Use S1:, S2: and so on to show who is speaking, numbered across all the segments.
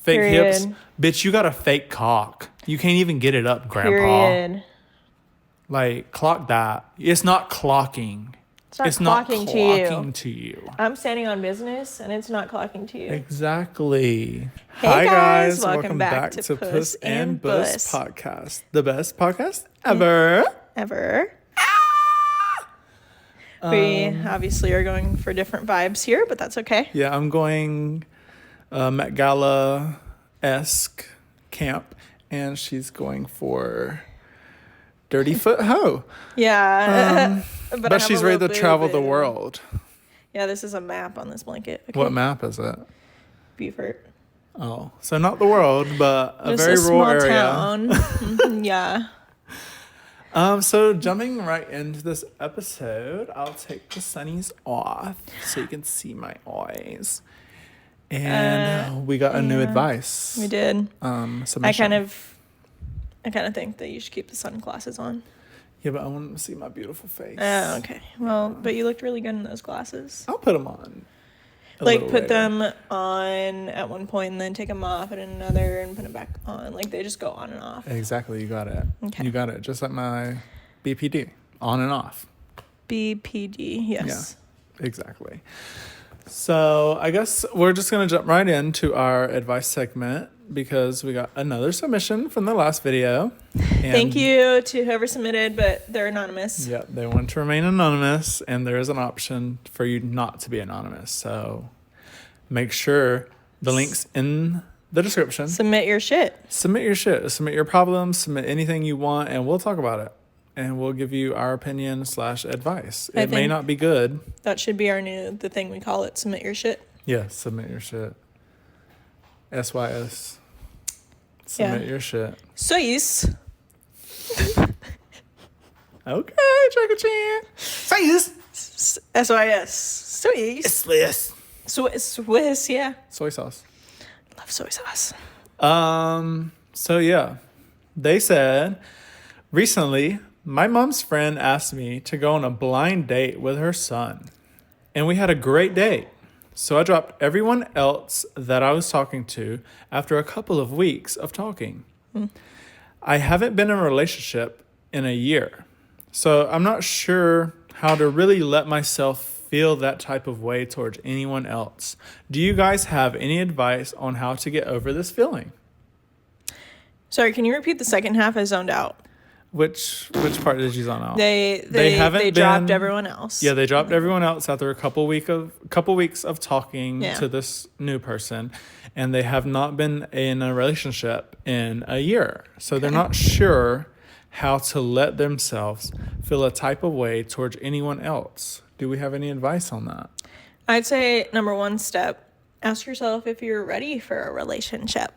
S1: Fake
S2: Period.
S1: hips. Bitch, you got a fake cock. You can't even get it up, Grandpa.
S2: Period.
S1: Like, clock that. It's not clocking.
S2: It's not clocking
S1: to you.
S2: I'm standing on business, and it's not clocking to you.
S1: Exactly.
S2: Hey
S1: Hi,
S2: guys. Welcome back to Puss and Bus
S1: Podcast. The best podcast ever.
S2: Ever. We obviously are going for different vibes here, but that's okay.
S1: Yeah, I'm going Met Gala-esque camp, and she's going for Dirty Foot Hoe.
S2: Yeah.
S1: But she's ready to travel the world.
S2: Yeah, this is a map on this blanket. Okay.
S1: What map is it?
S2: Beaufort.
S1: Oh, so not the world, but a
S2: Just
S1: very
S2: a
S1: rural
S2: small
S1: area.
S2: town. Mhm, yeah.
S1: So jumping right into this episode, I'll take the sunnies off so you can see my eyes. And we got a new advice.
S2: We did.
S1: Submission.
S2: I kind of think that you should keep the sunglasses on.
S1: Yeah, but I want to see my beautiful face.
S2: Oh, okay. Well, but you looked really good in those glasses.
S1: I'll put them on.
S2: Like, put them on at one point and then take them off at another and put them back on. Like, they just go on and off.
S1: Exactly. You got it.
S2: Okay.
S1: You got it. Just like my BPD. On and off.
S2: BPD, yes.
S1: Yeah, exactly. So I guess we're just going to jump right into our advice segment because we got another submission from the last video. And
S2: thank you to whoever submitted, but they're anonymous.
S1: Yeah, they want to remain anonymous, and there is an option for you not to be anonymous. So make sure the link's in the description.
S2: Submit your shit.
S1: Submit your shit. Submit your problems. Submit anything you want, and we'll talk about it. And we'll give you our opinion / advice. It may not be good.
S2: That should be the thing we call it. Submit your shit.
S1: Yeah, submit your shit. SYS. Submit your shit.
S2: Soyuz.
S1: Okay, check a chan. Soyuz.
S2: SYS. Soyuz.
S1: Swiss.
S2: Swiss, yeah.
S1: Soy sauce.
S2: Love soy sauce.
S1: So yeah, they said, recently, my mom's friend asked me to go on a blind date with her son, and we had a great date. So I dropped everyone else that I was talking to after a couple of weeks of talking. I haven't been in a relationship in a year, so I'm not sure how to really let myself feel that type of way towards anyone else. Do you guys have any advice on how to get over this feeling?
S2: Sorry, can you repeat the second half? I zoned out.
S1: Which part did you zone out?
S2: They dropped everyone else.
S1: Yeah, they dropped everyone else after a couple weeks of talking to this new person, and they have not been in a relationship in a year. So they're not sure how to let themselves feel a type of way towards anyone else. Do we have any advice on that?
S2: I'd say number one step, ask yourself if you're ready for a relationship.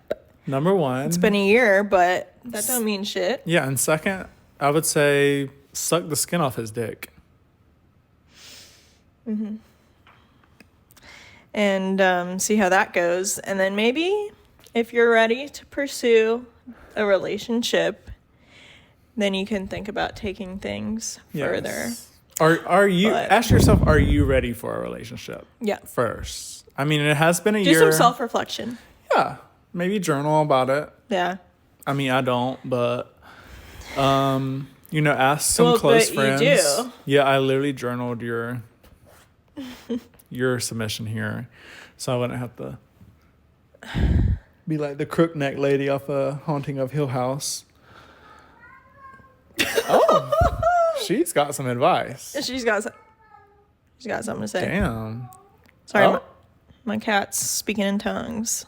S1: Number one.
S2: It's been a year, but that don't mean shit.
S1: Yeah, and second, I would say suck the skin off his dick.
S2: Mm-hmm. And see how that goes. And then maybe if you're ready to pursue a relationship, then you can think about taking things further.
S1: Are you, ask yourself, are you ready for a relationship?
S2: Yeah.
S1: First. I mean, it has been a year.
S2: Do some self-reflection.
S1: Yeah. Maybe journal about it.
S2: Yeah.
S1: I mean, I don't, but, ask some close friends.
S2: You do.
S1: Yeah, I literally journaled your submission here, so I wouldn't have to be like the crook neck lady off a Haunting of Hill House. Oh, she's got some advice.
S2: She's got something to say.
S1: Damn.
S2: Sorry, my cat's speaking in tongues.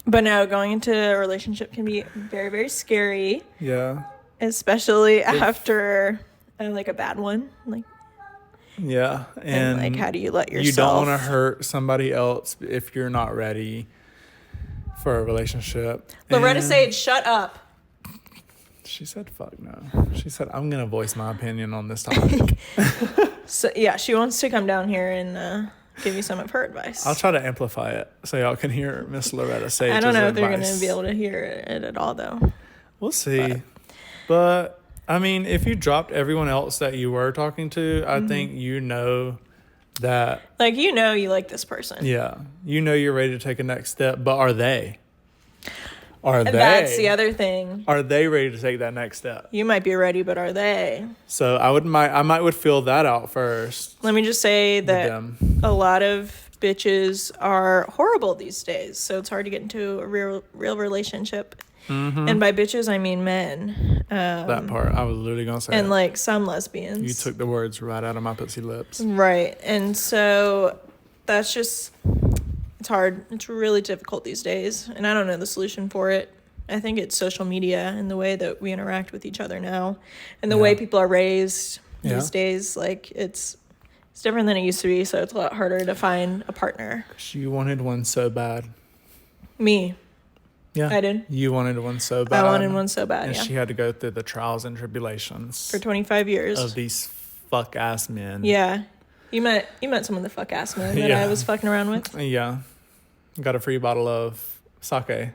S2: But no, going into a relationship can be very, very scary.
S1: Yeah.
S2: Especially after a bad one.
S1: Yeah. And
S2: how do you let yourself...
S1: You don't want to hurt somebody else if you're not ready for a relationship.
S2: Loretta Sage, shut up.
S1: She said, fuck no. She said, I'm going to voice my opinion on this topic.
S2: So, yeah, she wants to come down here and give you some of her advice.
S1: I'll try to amplify it so y'all can hear Miss Loretta Sage's advice.
S2: I don't know if they're going to be able to hear it at all, though.
S1: We'll see. But I mean, if you dropped everyone else that you were talking to, I think that,
S2: Like, you know you like this person.
S1: yeah, you know you're ready to take a next step, but are they? Are they?
S2: That's the other thing.
S1: Are they ready to take that next step?
S2: You might be ready, but are they?
S1: So I might would feel that out first.
S2: Let me just say that a lot of bitches are horrible these days, so it's hard to get into a real relationship. Mm-hmm. And by bitches, I mean men.
S1: That part, I was literally gonna say.
S2: And like some lesbians.
S1: You took the words right out of my pussy lips.
S2: Right, and so that's just. It's hard. It's really difficult these days, and I don't know the solution for it. I think it's social media and the way that we interact with each other now, and the way people are raised these days. Like it's different than it used to be, so it's a lot harder to find a partner.
S1: She wanted one so bad.
S2: Me.
S1: Yeah,
S2: I did.
S1: You wanted one so bad.
S2: I wanted one so bad.
S1: And she had to go through the trials and tribulations
S2: for 25 years
S1: of these fuck ass men.
S2: Yeah, you met some of the fuck ass men that I was fucking around with.
S1: Yeah. Got a free bottle of sake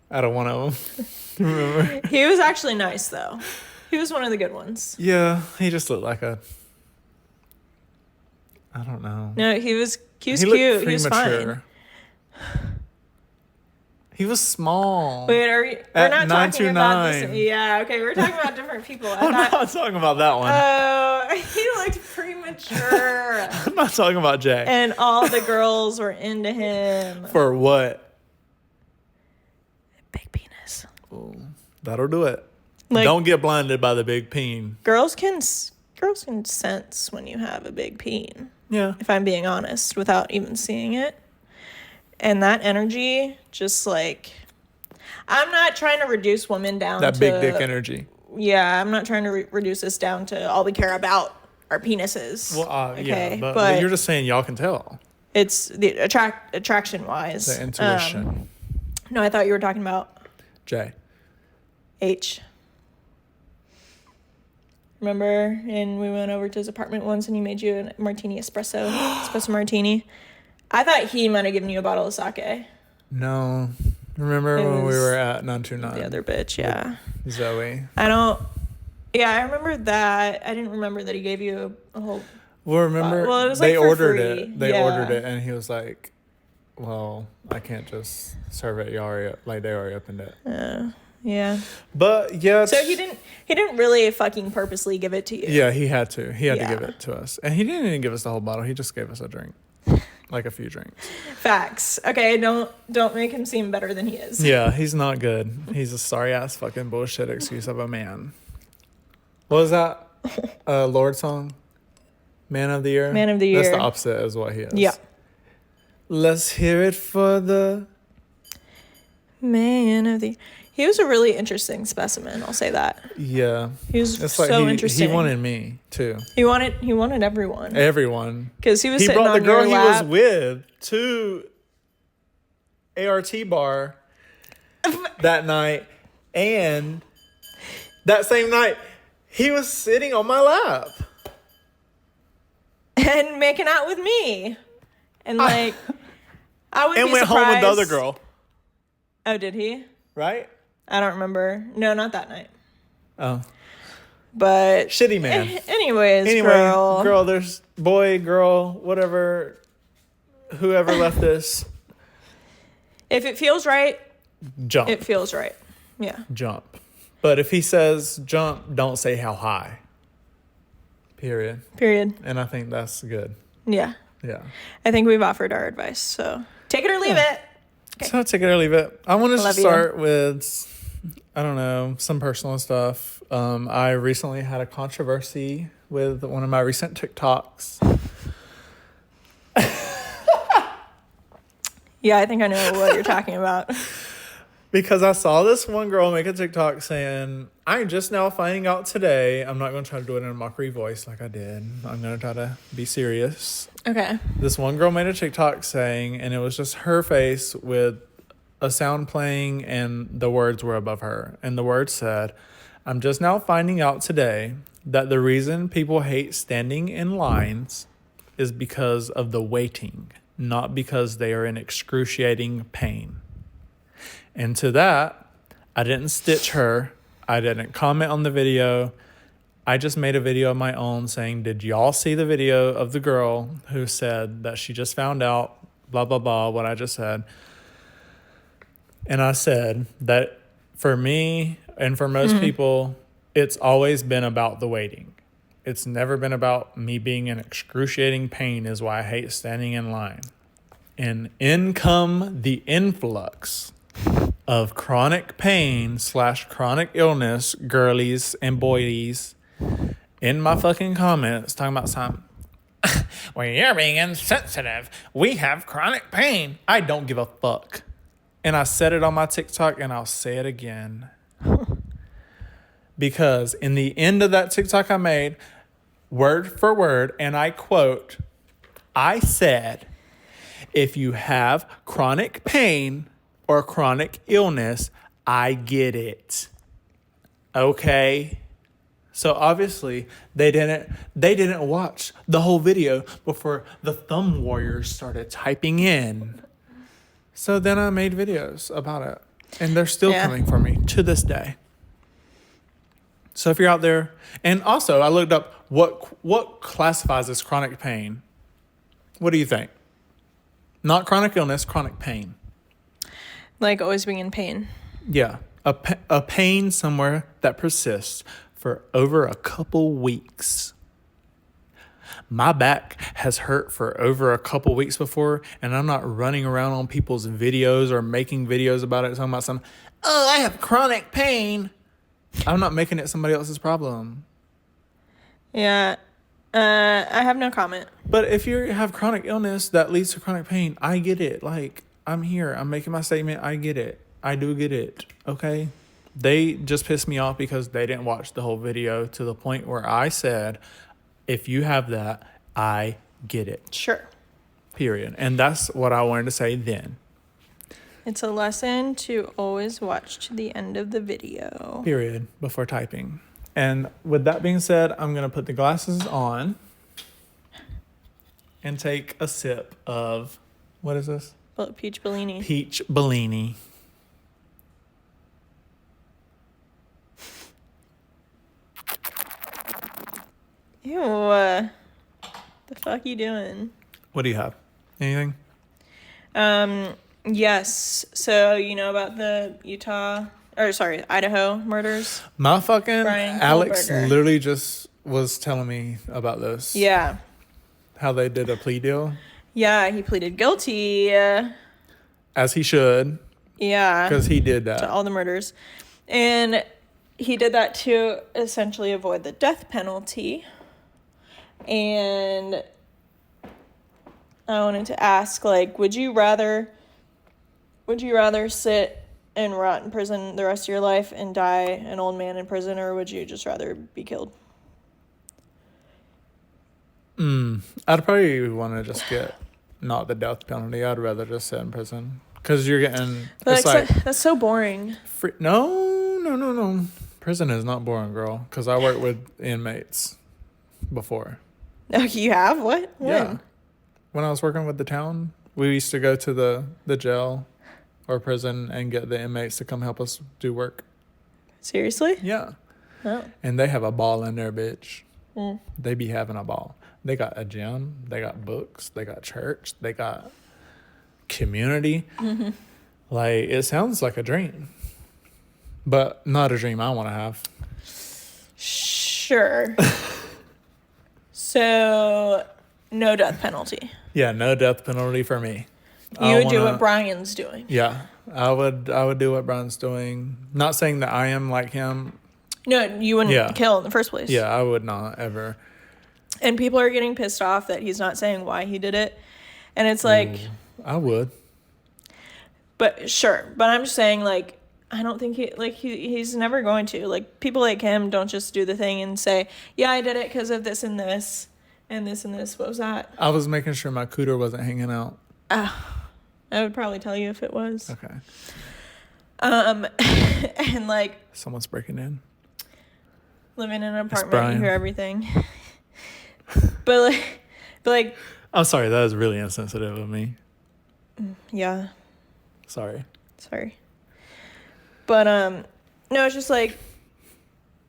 S1: out of one of them. Remember?
S2: He was actually nice, though. He was one of the good ones.
S1: Yeah, he just looked like I don't know.
S2: No, he was cute. He was fine.
S1: He was small.
S2: Wait, we're not talking about this? Yeah, okay, we're talking about different people.
S1: I'm not talking about that one.
S2: Oh, he looked premature.
S1: I'm not talking about Jay.
S2: And all the girls were into him.
S1: For what?
S2: Big penis.
S1: Ooh, that'll do it.
S2: Like,
S1: don't get blinded by the big peen.
S2: Girls can sense when you have a big peen.
S1: Yeah.
S2: If I'm being honest, without even seeing it. And that energy, just like, I'm not trying to reduce women down to...
S1: That big dick energy.
S2: Yeah, I'm not trying to reduce us down to all we care about our penises.
S1: Well,
S2: okay?
S1: Yeah, but you're just saying y'all can tell.
S2: It's the attraction-wise.
S1: The intuition.
S2: No, I thought you were talking about...
S1: J.
S2: H. Remember? And we went over to his apartment once and he made you a martini espresso martini. I thought he might have given you a bottle of sake.
S1: No. Remember when we were at 929?
S2: The other bitch, yeah.
S1: Zoe.
S2: Yeah, I remember that. I didn't remember that he gave you a whole...
S1: Well, remember,
S2: it was
S1: they
S2: like
S1: ordered
S2: free.
S1: it. They ordered it, and he was like, well, I can't just serve it. They already opened it.
S2: Yeah.
S1: But, yeah.
S2: So he didn't really fucking purposely give it to you.
S1: Yeah, he had to. He had to give it to us. And he didn't even give us the whole bottle. He just gave us a drink. Like a few drinks.
S2: Facts. Okay, don't make him seem better than he is.
S1: Yeah, he's not good. He's a sorry ass fucking bullshit excuse of a man. What was that? Lord song? Man of the Year?
S2: Man of the Year.
S1: That's the opposite is what he is.
S2: Yeah.
S1: Let's hear it for the
S2: Man of the Year. He was a really interesting specimen, I'll say that.
S1: Yeah.
S2: He was so interesting.
S1: He wanted me, too.
S2: He wanted everyone.
S1: Everyone.
S2: Because he was
S1: sitting on your lap. He brought the girl he was with to ART bar that night. And that same night, he was sitting on my lap.
S2: And making out with me. And like, I would be surprised.
S1: And went home with the other girl.
S2: Oh, did he?
S1: Right?
S2: I don't remember. No, not that night.
S1: Oh.
S2: But.
S1: Shitty man.
S2: Anyway,
S1: girl, there's boy, girl, whatever, whoever left this.
S2: If it feels right.
S1: Jump.
S2: It feels right. Yeah.
S1: Jump. But if he says jump, don't say how high. Period.
S2: And
S1: I think that's good.
S2: Yeah.
S1: Yeah.
S2: I think we've offered our advice. So take it or leave it. Okay.
S1: So take it or leave it. I wanted to start with, I don't know, some personal stuff. I recently had a controversy with one of my recent TikToks.
S2: Yeah, I think I know what you're talking about.
S1: Because I saw this one girl make a TikTok saying, I'm just now finding out today. I'm not going to try to do it in a mockery voice like I did. I'm going to try to be serious.
S2: Okay.
S1: This one girl made a TikTok saying, and it was just her face with a sound playing and the words were above her. And the words said, I'm just now finding out today that the reason people hate standing in lines is because of the waiting, not because they are in excruciating pain. And to that, I didn't stitch her. I didn't comment on the video. I just made a video of my own saying, did y'all see the video of the girl who said that she just found out, blah, blah, blah, what I just said. And I said that for me and for most people, it's always been about the waiting. It's never been about me being in excruciating pain is why I hate standing in line. And in come the influx of chronic pain / chronic illness, girlies and boys, in my fucking comments talking about something. Well, you're being insensitive. We have chronic pain. I don't give a fuck. And I said it on my TikTok and I'll say it again. Because in the end of that TikTok I made, word for word, and I quote, I said, if you have chronic pain or chronic illness, I get it. Okay? So obviously they didn't watch the whole video before the thumb warriors started typing in. So then I made videos about it, and they're still coming for me to this day. So if you're out there, and also I looked up what classifies as chronic pain. What do you think? Not chronic illness, chronic pain.
S2: Like always being in pain.
S1: Yeah, a pain somewhere that persists for over a couple weeks. My back has hurt for over a couple weeks before, and I'm not running around on people's videos or making videos about it, talking about something. Oh, I have chronic pain. I'm not making it somebody else's problem.
S2: Yeah. I have no comment.
S1: But if you have chronic illness that leads to chronic pain, I get it. Like, I'm here. I'm making my statement. I get it. I do get it. Okay? They just pissed me off because they didn't watch the whole video to the point where I said, if you have that, I get it.
S2: Sure.
S1: Period. And that's what I wanted to say then.
S2: It's a lesson to always watch to the end of the video.
S1: Period. Before typing. And with that being said, I'm going to put the glasses on and take a sip of, what is this?
S2: Peach Bellini.
S1: Peach Bellini.
S2: Ew. The fuck you doing?
S1: What do you have? Anything?
S2: Yes. So you know about the Idaho murders?
S1: My fucking
S2: Brian
S1: Alex
S2: Kohlberger.
S1: literally just was telling me about this.
S2: Yeah.
S1: How they did a plea deal.
S2: Yeah, he pleaded guilty.
S1: As he should.
S2: Yeah.
S1: Because he did that.
S2: To all the murders. And he did that to essentially avoid the death penalty. And I wanted to ask, like, would you rather sit and rot in prison the rest of your life and die an old man in prison, or would you just rather be killed?
S1: I'd probably want to just get not the death penalty. I'd rather just sit in prison. Because you're getting...
S2: But that's so boring.
S1: No. Prison is not boring, girl. Because I worked with inmates before.
S2: Oh, you have? What? When?
S1: Yeah. When I was working with the town, we used to go to the jail or prison and get the inmates to come help us do work.
S2: Seriously?
S1: Yeah.
S2: Oh.
S1: And they have a ball in there, bitch.
S2: Mm.
S1: They be having a ball. They got a gym. They got books. They got church. They got community. Mm-hmm. Like, it sounds like a dream. But not a dream I want to have.
S2: Sure. So, no death penalty.
S1: Yeah, no death penalty for me.
S2: You would do what Brian's doing.
S1: Yeah, I would do what Brian's doing. Not saying that I am like him.
S2: No, you wouldn't kill in the first place.
S1: Yeah, I would not ever.
S2: And people are getting pissed off that he's not saying why he did it. And it's like...
S1: I would.
S2: But sure. But I'm just saying, like, I don't think he's never going to. Like, people like him don't just do the thing and say, yeah, I did it because of this and this and this and this. What was that?
S1: I was making sure my cooter wasn't hanging out.
S2: I would probably tell you if it was.
S1: Okay.
S2: And like...
S1: Someone's breaking in.
S2: Living in an apartment, you hear everything. But like...
S1: I'm sorry, that was really insensitive of me.
S2: Yeah.
S1: Sorry.
S2: But, no, it's just like...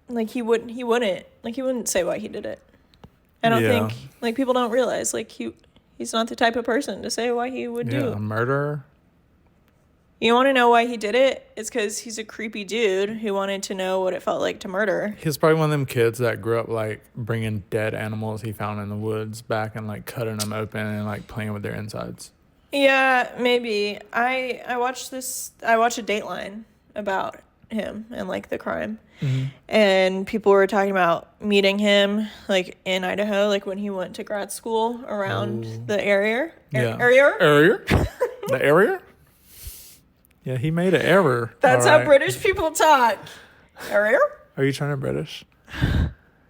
S2: like he wouldn't say why he did it. I don't think like people don't realize like he's not the type of person to say why he would do
S1: a murderer.
S2: You want to know why he did it? It's because he's a creepy dude who wanted to know what it felt like to murder.
S1: He's probably one of them kids that grew up like bringing dead animals he found in the woods back and like cutting them open and like playing with their insides.
S2: Yeah, maybe. I watched a Dateline about him and like the crime.
S1: Mm-hmm.
S2: And people were talking about meeting him like in Idaho, like when he went to grad school around the area.
S1: Area? The area? Yeah, he made an error.
S2: That's how British people talk. Area?
S1: Are you trying to British?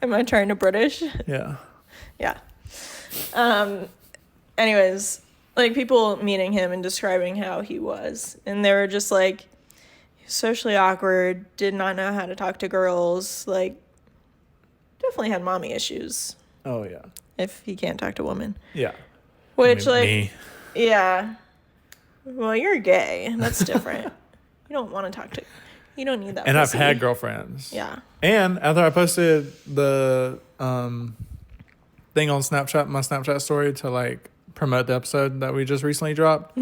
S2: Am I trying to British?
S1: Yeah.
S2: Yeah. Anyways, like people meeting him and describing how he was. And they were just like, socially awkward, did not know how to talk to girls, like definitely had mommy issues.
S1: Oh, yeah.
S2: If he can't talk to women.
S1: Yeah.
S2: Which,
S1: me.
S2: Yeah. Well, you're gay. That's different. You don't want to talk to... You don't need that
S1: And
S2: pussy.
S1: I've had girlfriends.
S2: Yeah.
S1: And after I posted the thing on Snapchat, my Snapchat story to, like, promote the episode that we just recently dropped,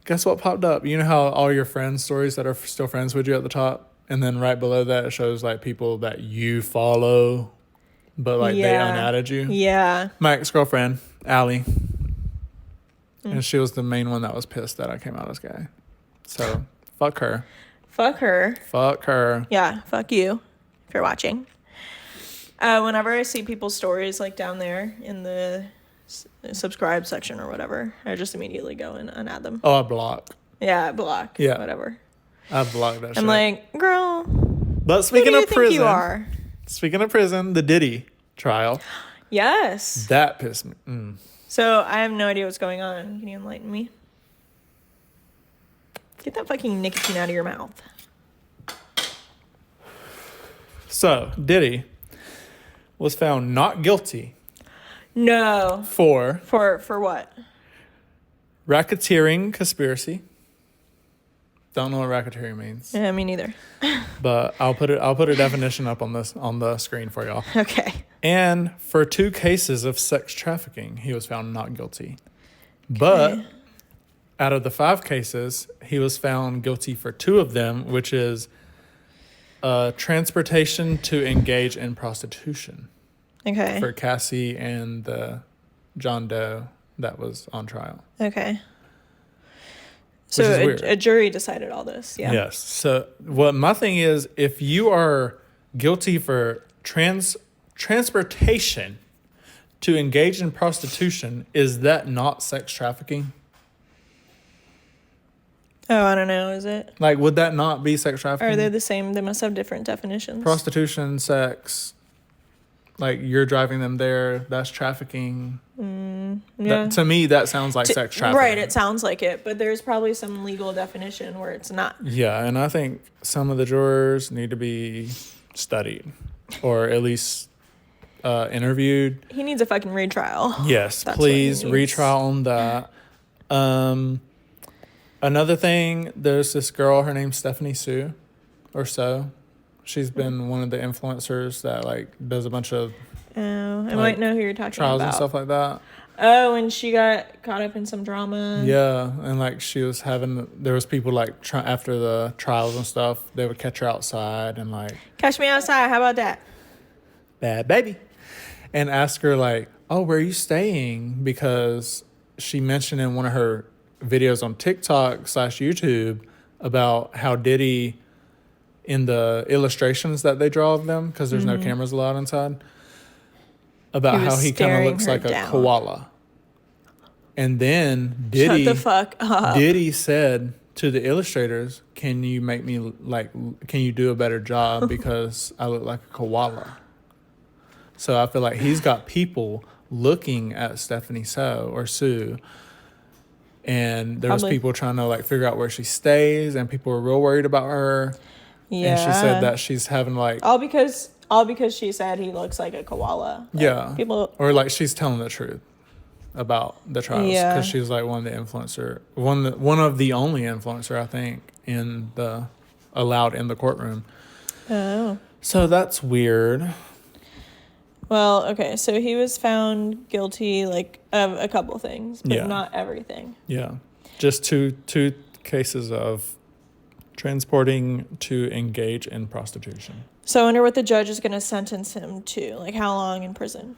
S1: guess what popped up? You know how all your friends' stories that are still friends with you at the top? And then right below that, it shows, like, people that you follow, but, like, they unadded you?
S2: Yeah.
S1: My ex-girlfriend, Allie. And she was the main one that was pissed that I came out as gay. So, fuck her.
S2: Fuck her.
S1: Fuck her.
S2: Yeah, fuck you if you're watching. Whenever I see people's stories like down there in the subscribe section or whatever, I just immediately go and unadd them.
S1: Oh, I block.
S2: Yeah, block.
S1: Yeah.
S2: Whatever.
S1: I block that shit.
S2: I'm like, girl,
S1: but speaking
S2: who do you
S1: of prison,
S2: think you are?
S1: Speaking of prison, the Diddy trial.
S2: Yes.
S1: That pissed me.
S2: So I have no idea what's going on. Can you enlighten me? Get that fucking nicotine out of your mouth.
S1: So, Diddy was found not guilty.
S2: No.
S1: For
S2: what?
S1: racketeering conspiracy. Don't know what racketeering means.
S2: Yeah, me neither.
S1: But I'll put a definition up on the screen for y'all.
S2: Okay.
S1: And for 2 cases of sex trafficking, he was found not guilty. But out of the 5 cases, he was found guilty for 2 of them, which is transportation to engage in prostitution.
S2: Okay.
S1: For Cassie and the John Doe that was on trial.
S2: Okay. So a jury decided all this, yeah.
S1: Yes. So what my thing is, if you are guilty for transportation to engage in prostitution, is that not sex trafficking?
S2: Oh, I don't know. Is it?
S1: Like, would that not be sex trafficking?
S2: Are they the same? They must have different definitions.
S1: Prostitution, sex, like you're driving them there, that's trafficking.
S2: Yeah.
S1: To me, that sounds like sex trafficking.
S2: Right, it sounds like it, but there's probably some legal definition where it's not.
S1: Yeah, and I think some of the jurors need to be studied or at least interviewed.
S2: He needs a fucking retrial.
S1: Yes,
S2: That's
S1: please,
S2: what he needs.
S1: retrial on that. Another thing, there's this girl, her name's Stephanie Sue, or so. She's been one of the influencers that like does a bunch of
S2: I might know who you're talking
S1: trials
S2: about.
S1: and stuff like that.
S2: Oh, and she got caught up in some drama.
S1: Yeah, and like she was there was people like after the trials and stuff, they would catch her outside and like
S2: Catch me outside. How about that?
S1: bad baby, and ask her like, oh, where are you staying? Because she mentioned in one of her videos on TikTok/YouTube about how Diddy, in the illustrations that they draw of them, because there's no cameras allowed inside, about how he kind of looks like a koala. And then Diddy,
S2: Shut the fuck up.
S1: Diddy said to the illustrators, can you make me can you do a better job because I look like a koala? So I feel like he's got people looking at Stephanie Sue, and there was people trying to like figure out where she stays, and people were real worried about her.
S2: Yeah.
S1: And she said that she's having like
S2: all because she said he looks like a koala. Like,
S1: yeah,
S2: people
S1: or like she's telling the truth about the trials
S2: Yeah.
S1: because she's like one of the only influencer I think allowed in the courtroom.
S2: Oh.
S1: So that's weird.
S2: Well, okay, so he was found guilty, like, of a couple things, but
S1: Yeah.
S2: not everything.
S1: Yeah. Just two cases of transporting to engage in prostitution.
S2: So I wonder what the judge is going to sentence him to. Like, how long in prison?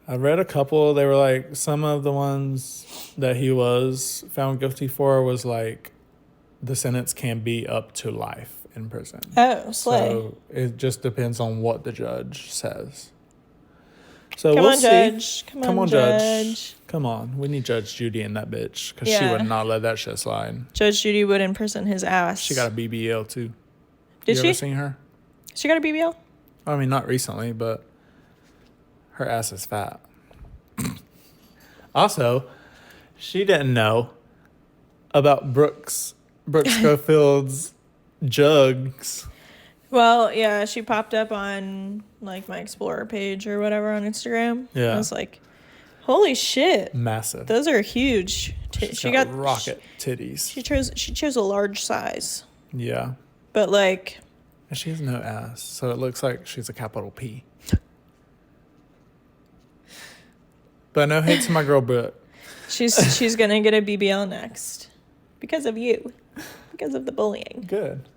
S1: I read a couple. They were like, some of the ones that he was found guilty for was like, the sentence can be up to life in prison.
S2: Oh, slay.
S1: So it just depends on what the judge says. So
S2: Come
S1: we'll
S2: on,
S1: see.
S2: Judge.
S1: Come on, Judge. Come on. We need Judge Judy in that bitch because she
S2: Yeah.
S1: would not let that shit slide.
S2: Judge Judy would imprison his ass.
S1: She got a BBL too.
S2: Did
S1: you
S2: she?
S1: ever seen her?
S2: She got a BBL?
S1: I mean, not recently, but her ass is fat. Also, she didn't know about Brooke Schofield's jugs.
S2: Well, yeah, she popped up on, like, my Explorer page or whatever on Instagram.
S1: Yeah.
S2: I was like, holy shit.
S1: Massive.
S2: Those are huge.
S1: She got rocket titties.
S2: She chose a large size.
S1: Yeah.
S2: But, like...
S1: And she has no ass, so it looks like she's a capital P. But no hate to my girl Brooke.
S2: She's gonna get a BBL next. Because of you. Because of the bullying.
S1: Good.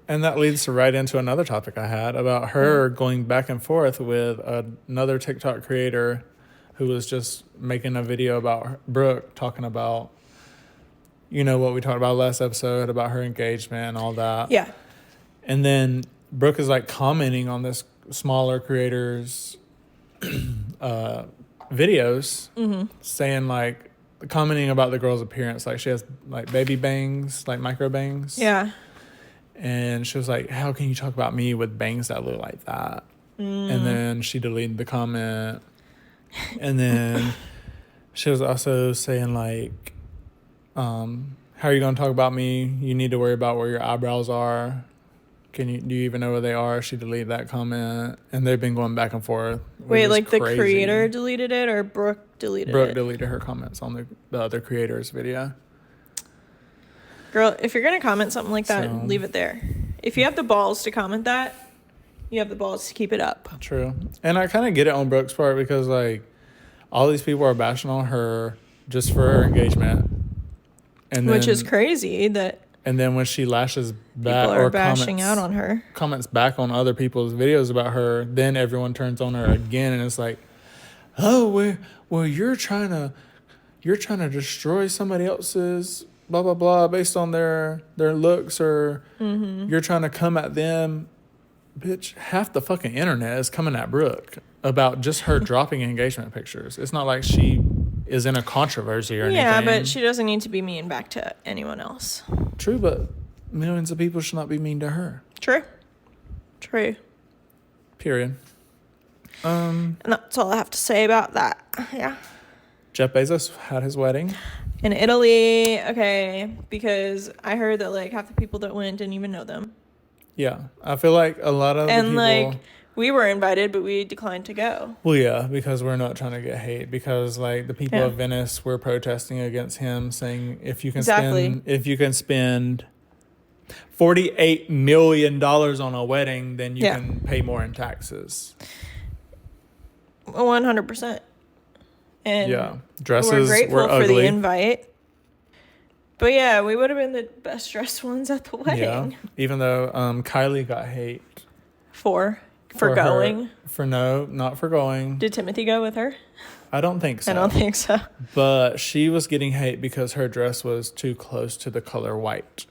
S1: And that leads right into another topic I had about her going back and forth with another TikTok creator who was just making a video about Brooke, talking about, you know, what we talked about last episode about her engagement and all that.
S2: Yeah.
S1: And then Brooke is like commenting on this smaller creator's videos, saying like, commenting about the girl's appearance. Like she has like baby bangs, like micro bangs.
S2: Yeah.
S1: And she was like, how can you talk about me with bangs that look like that? And then she deleted the comment. And then she was also saying like, how are you going to talk about me? You need to worry about where your eyebrows are. Do you even know where they are? She deleted that comment. And they've been going back and forth.
S2: Wait, like
S1: crazy.
S2: the creator deleted it or Brooke deleted it?
S1: Brooke deleted her comments on the other creator's video.
S2: Girl, if you're going to comment something like that,
S1: So-
S2: leave it there. If you have the balls to comment that, you have the balls to keep it up.
S1: True. And I kind of get it on Brooke's part because, like, all these people are bashing on her just for her engagement. And
S2: Which
S1: then,
S2: is crazy that
S1: And then when she lashes back
S2: people are
S1: or
S2: bashing out on her.
S1: comments back on other people's videos about her, then everyone turns on her again, and it's like, oh, well, you're trying to destroy somebody else's blah blah blah based on their looks, or you're trying to come at them. Bitch, half the fucking internet is coming at Brooke about just her dropping engagement pictures. It's not like she is in a controversy or anything.
S2: Yeah, but she doesn't need to be mean back to anyone else.
S1: True, but millions of people should not be mean to her.
S2: True.
S1: Period.
S2: And that's all I have to say about that. Yeah.
S1: Jeff Bezos had his wedding.
S2: In Italy, okay, because I heard that like half the people that went didn't even know them.
S1: Yeah, I feel like a lot of the
S2: And
S1: people...
S2: like we were invited, but we declined to go.
S1: Well, yeah, because we're not trying to get hate. Because like the people
S2: Yeah.
S1: of Venice were protesting against him, saying if you can
S2: Exactly.
S1: spend $48 million on a wedding, then you
S2: Yeah.
S1: can pay more in taxes.
S2: 100%. And
S1: Yeah, dresses
S2: we're grateful
S1: were
S2: for the
S1: ugly.
S2: invite. But yeah, we would have been the best dressed ones at the wedding.
S1: Yeah, even though Kylie got hate
S2: For
S1: her-
S2: going.
S1: not for going.
S2: Did Timothy go with her?
S1: I don't think so.
S2: I don't think so.
S1: But she was getting hate because her dress was too close to the color white.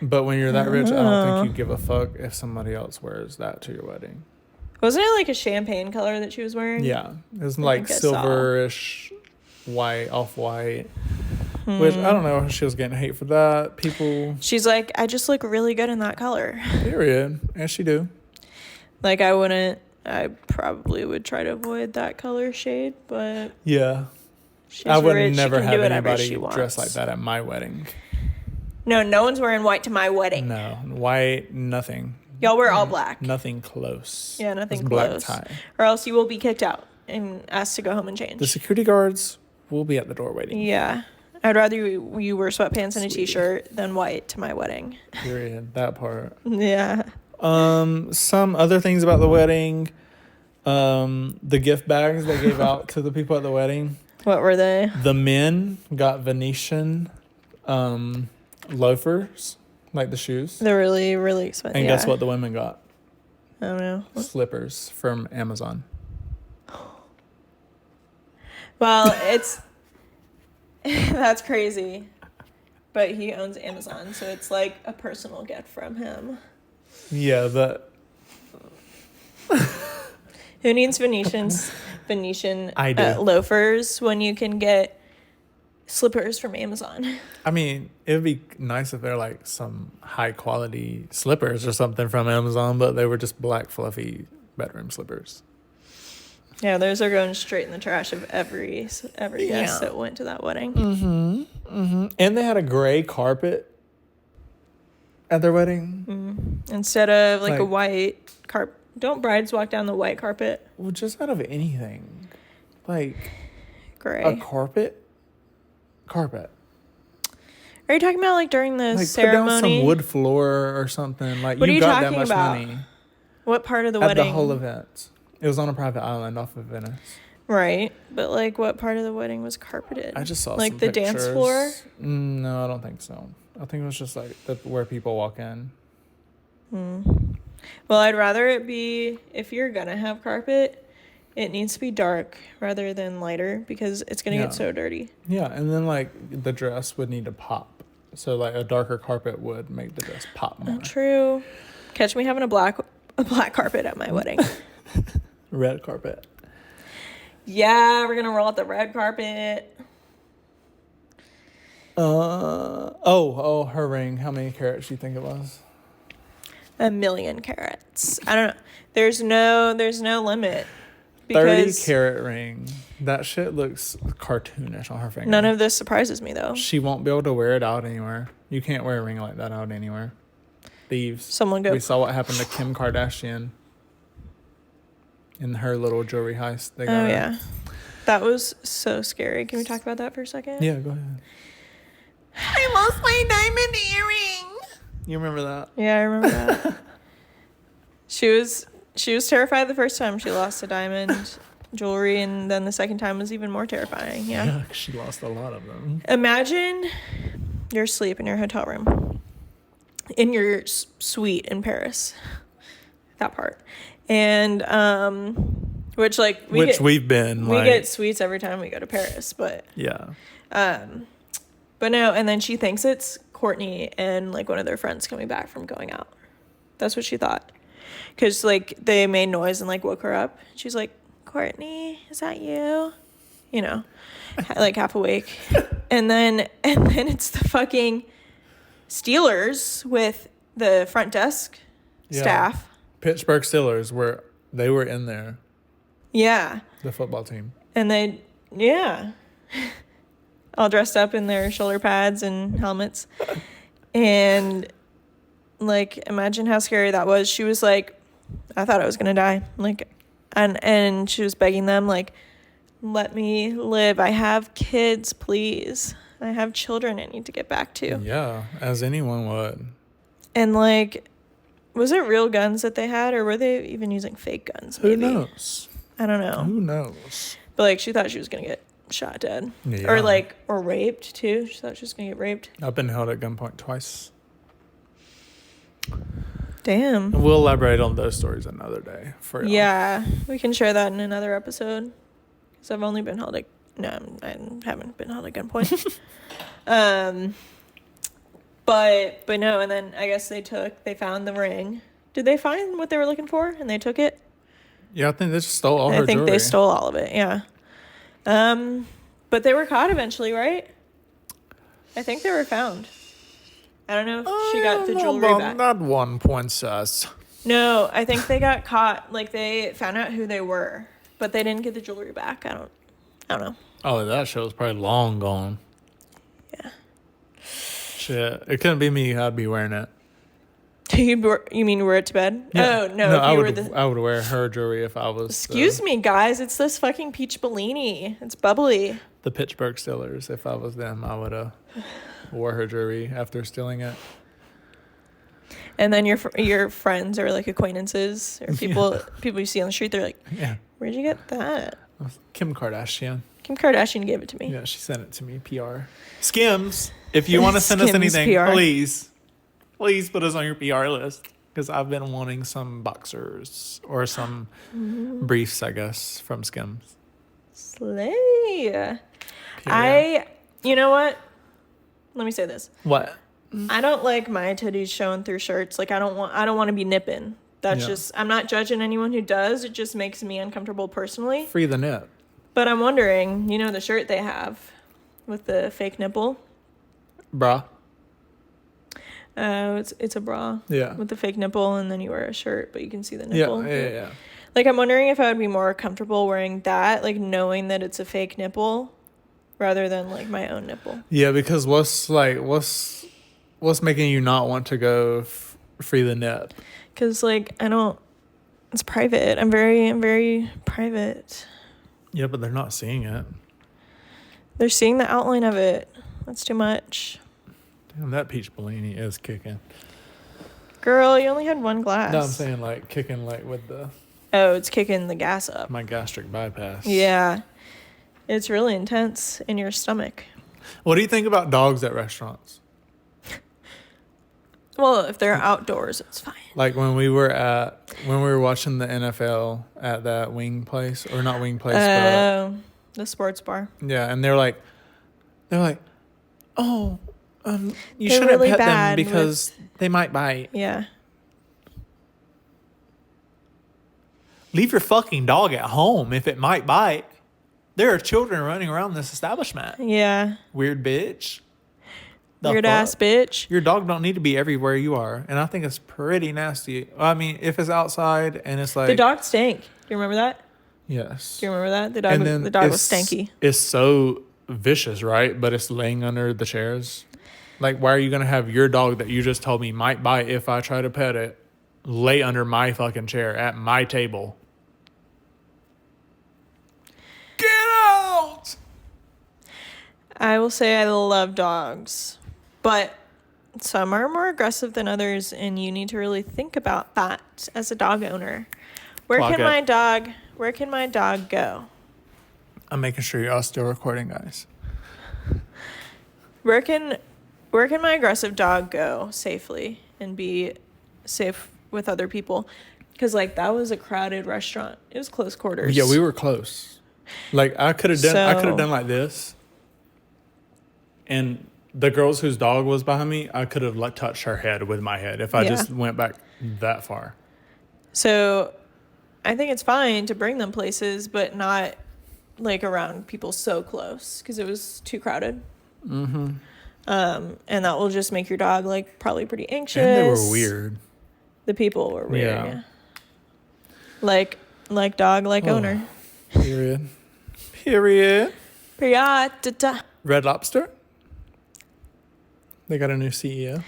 S1: But when you're that rich, I don't think you give a fuck if somebody else wears that to your wedding.
S2: Wasn't it like a champagne color that she was wearing?
S1: Yeah. It was like
S2: think I saw.
S1: silverish white, off-white. Which, I don't know if she was getting hate for that. People,
S2: She's like, I just look really good in that color.
S1: period. As she do.
S2: Like, I probably would try to avoid that color shade, but
S1: Yeah.
S2: she's
S1: I would
S2: rich.
S1: never
S2: she can
S1: have
S2: do whatever
S1: anybody
S2: she wants.
S1: dressed like that at my wedding.
S2: No one's wearing white to my wedding.
S1: No. White, nothing.
S2: Y'all wear all black.
S1: Nothing close.
S2: Yeah, nothing
S1: Just
S2: close.
S1: black tie.
S2: Or else you will be kicked out and asked to go home and change.
S1: The security guards will be at the door waiting.
S2: Yeah. I'd rather you wear sweatpants and a
S1: Sweetie.
S2: t-shirt than white to my wedding.
S1: Period. That part.
S2: Yeah.
S1: Some other things about the wedding. The gift bags they gave out to the people at the wedding.
S2: What were they?
S1: The men got Venetian loafers, like the shoes.
S2: They're really, really expensive.
S1: And guess what the women got?
S2: I don't know.
S1: Slippers from Amazon.
S2: Well, it's... That's crazy. But he owns Amazon, so it's like a personal gift from him.
S1: Yeah, but...
S2: Who needs Venetian loafers when you can get slippers from Amazon?
S1: I mean, it would be nice if they're like some high quality slippers or something from Amazon, but they were just black fluffy bedroom slippers.
S2: Yeah, those are going straight in the trash of every guest that went to that wedding.
S1: And they had a gray carpet at their wedding.
S2: Instead of like a white carpet. Don't brides walk down the white carpet?
S1: Well, just out of anything. Like
S2: gray.
S1: A carpet? Carpet.
S2: Are you talking about like during the
S1: like
S2: ceremony?
S1: Put down some wood floor or something. Like
S2: what
S1: you
S2: are you
S1: got
S2: talking
S1: that much
S2: about?
S1: money.
S2: What part of the
S1: at
S2: wedding?
S1: The whole event. It was on a private island off of Venice.
S2: Right. But like what part of the wedding was carpeted?
S1: I just saw
S2: like
S1: some
S2: the
S1: pictures.
S2: dance floor?
S1: No, I don't think so. I think it was just like where people walk in.
S2: Well, I'd rather it be, if you're gonna have carpet, it needs to be dark rather than lighter because it's gonna get so dirty.
S1: Yeah, and then like the dress would need to pop. So like a darker carpet would make the dress pop more.
S2: True. Catch me having a black carpet at my wedding.
S1: Red carpet.
S2: Yeah, we're gonna roll out the red carpet.
S1: Her ring. How many carats do you think it was?
S2: 1,000,000 carats. I don't know. There's no limit.
S1: 30-carat ring. That shit looks cartoonish on her finger.
S2: None of this surprises me though.
S1: She won't be able to wear it out anywhere. You can't wear a ring like that out anywhere. Thieves. We saw what happened to Kim Kardashian in her little jewelry heist.
S2: Yeah. That was so scary. Can we talk about that for a second?
S1: Yeah, go ahead.
S2: I lost my diamond earring.
S1: You remember that?
S2: Yeah, I remember that. She was terrified the first time she lost a diamond jewelry, and then the second time was even more terrifying. Yeah,
S1: she lost a lot of them.
S2: Imagine you're asleep in your hotel room, in your suite in Paris. That part. And which we've been. We get suites every time we go to Paris, but
S1: yeah.
S2: But no, and then she thinks it's Courtney and like one of their friends coming back from going out. That's what she thought. Because like they made noise and like woke her up. She's like, Courtney, is that you? You know, like half awake. and then it's the fucking Steelers with the front desk staff.
S1: Pittsburgh Steelers they were in there.
S2: Yeah.
S1: The football team.
S2: And all dressed up in their shoulder pads and helmets. And like imagine how scary that was. She was like, I thought I was gonna die. Like and she was begging them like, let me live. I have kids, please. I have children I need to get back to.
S1: Yeah, as anyone would.
S2: And like, was it real guns that they had, or were they even using fake guns? Maybe?
S1: Who knows?
S2: I don't know.
S1: Who knows?
S2: But like she thought she was gonna get shot dead.
S1: Yeah.
S2: Or raped too. She thought she was gonna get raped.
S1: I've been held at gunpoint twice.
S2: Damn.
S1: We'll elaborate on those stories another day for y'all.
S2: Yeah, we can share that in another episode. Because I've only been held at... No, I haven't been held at gunpoint. But no, and then I guess they found the ring. Did they find what they were looking for and they took it?
S1: Yeah, I think they just stole all her jewelry.
S2: I think they stole all of it, yeah. But they were caught eventually, right? I think they were found. I don't know if she got the jewelry back.
S1: Not one princess.
S2: No, I think they got caught. Like they found out who they were, but they didn't get the jewelry back. I don't know.
S1: Oh, that show's probably long gone.
S2: Yeah.
S1: Shit, it couldn't be me. I'd be wearing it.
S2: You mean wear it to bed?
S1: Yeah.
S2: Oh no!
S1: I would wear her jewelry if I was.
S2: Excuse me, guys. It's this fucking peach Bellini. It's bubbly.
S1: The Pittsburgh Steelers. If I was them, I would have wore her jewelry after stealing it.
S2: And then your friends or like acquaintances or people you see on the street, they're like,
S1: Yeah.
S2: "Where'd you get that?"
S1: Kim Kardashian.
S2: Kim Kardashian gave it to me.
S1: Yeah, she sent it to me. PR. Skims, if you want to send us
S2: Skims
S1: anything,
S2: PR.
S1: please put us on your PR list. Because I've been wanting some boxers or some briefs, I guess, from Skims.
S2: Slay. You know what? Let me say this.
S1: What?
S2: I don't like my titties showing through shirts. Like I don't want to be nipping. That's just, I'm not judging anyone who does. It just makes me uncomfortable personally.
S1: Free the nip.
S2: But I'm wondering, the shirt they have with the fake nipple?
S1: Bra.
S2: It's a bra.
S1: Yeah.
S2: With the fake nipple, and then you wear a shirt, but you can see the nipple.
S1: Yeah.
S2: Like, I'm wondering if I would be more comfortable wearing that, like, knowing that it's a fake nipple, rather than, like, my own nipple.
S1: Yeah, because what's making you not want to go free the nip?
S2: Because, like, it's private. I'm very private.
S1: Yeah, but they're not seeing it.
S2: They're seeing the outline of it. That's too much.
S1: Damn, that peach Bellini is kicking.
S2: Girl, you only had one glass.
S1: No, I'm saying like kicking like with
S2: it's kicking the gas up.
S1: my gastric bypass.
S2: Yeah. It's really intense in your stomach.
S1: What do you think about dogs at restaurants?
S2: Well, if they're outdoors, it's fine.
S1: Like when we were watching the NFL at that wing place, or not wing place, but
S2: the sports bar.
S1: yeah, and they're like, oh, you
S2: They're
S1: shouldn't
S2: really
S1: pet them
S2: bad
S1: because they might bite.
S2: Yeah.
S1: Leave your fucking dog at home if it might bite. There are children running around this establishment.
S2: Yeah.
S1: Weird bitch.
S2: Weird ass bitch.
S1: Your dog don't need to be everywhere you are. And I think it's pretty nasty. I mean, if it's outside and it's like...
S2: The dog stank. Do you remember that?
S1: Yes.
S2: Do you remember that? The dog was stanky.
S1: It's so vicious, right? But it's laying under the chairs. Like, why are you going to have your dog that you just told me might bite if I try to pet it lay under my fucking chair at my table? Get out!
S2: I will say I love dogs, but some are more aggressive than others, and you need to really think about that as a dog owner. Where can my dog go?
S1: I'm making sure y'all still recording, guys.
S2: Where can my aggressive dog go safely and be safe with other people? Because, like, that was a crowded restaurant. It was close quarters.
S1: Yeah, we were close. Like, I could have done like this. And the girls whose dog was behind me, I could have like touched her head with my head if I just went back that far. So
S2: I think it's fine to bring them places, but not like around people so close because it was too crowded. Mm-hmm. And that will just make your dog like probably pretty anxious.
S1: And they were weird.
S2: The people were weird. Yeah. Like dog, like owner.
S1: Period. Red Lobster. They got a new CEO.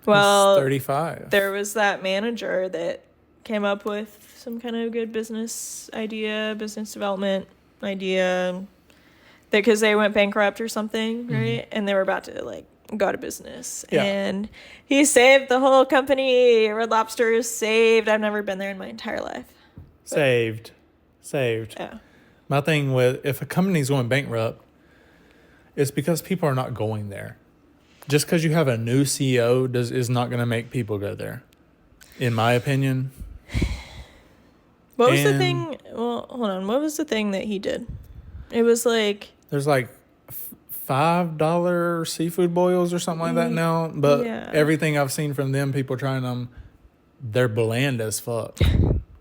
S2: Well,
S1: he's 35.
S2: There was that manager that came up with some kind of good business development idea, because they went bankrupt or something, right? Mm-hmm. And they were about to like go out of business. Yeah. And he saved the whole company. Red Lobster is saved. I've never been there in my entire life.
S1: Saved. Yeah. My thing with if a company's going bankrupt, it's because people are not going there. Just because you have a new CEO is not going to make people go there, in my opinion.
S2: What was the thing? Well, hold on. What was the thing that he did? It was like...
S1: There's like $5 seafood boils or something like that now. But everything I've seen from them, people trying them, they're bland as fuck.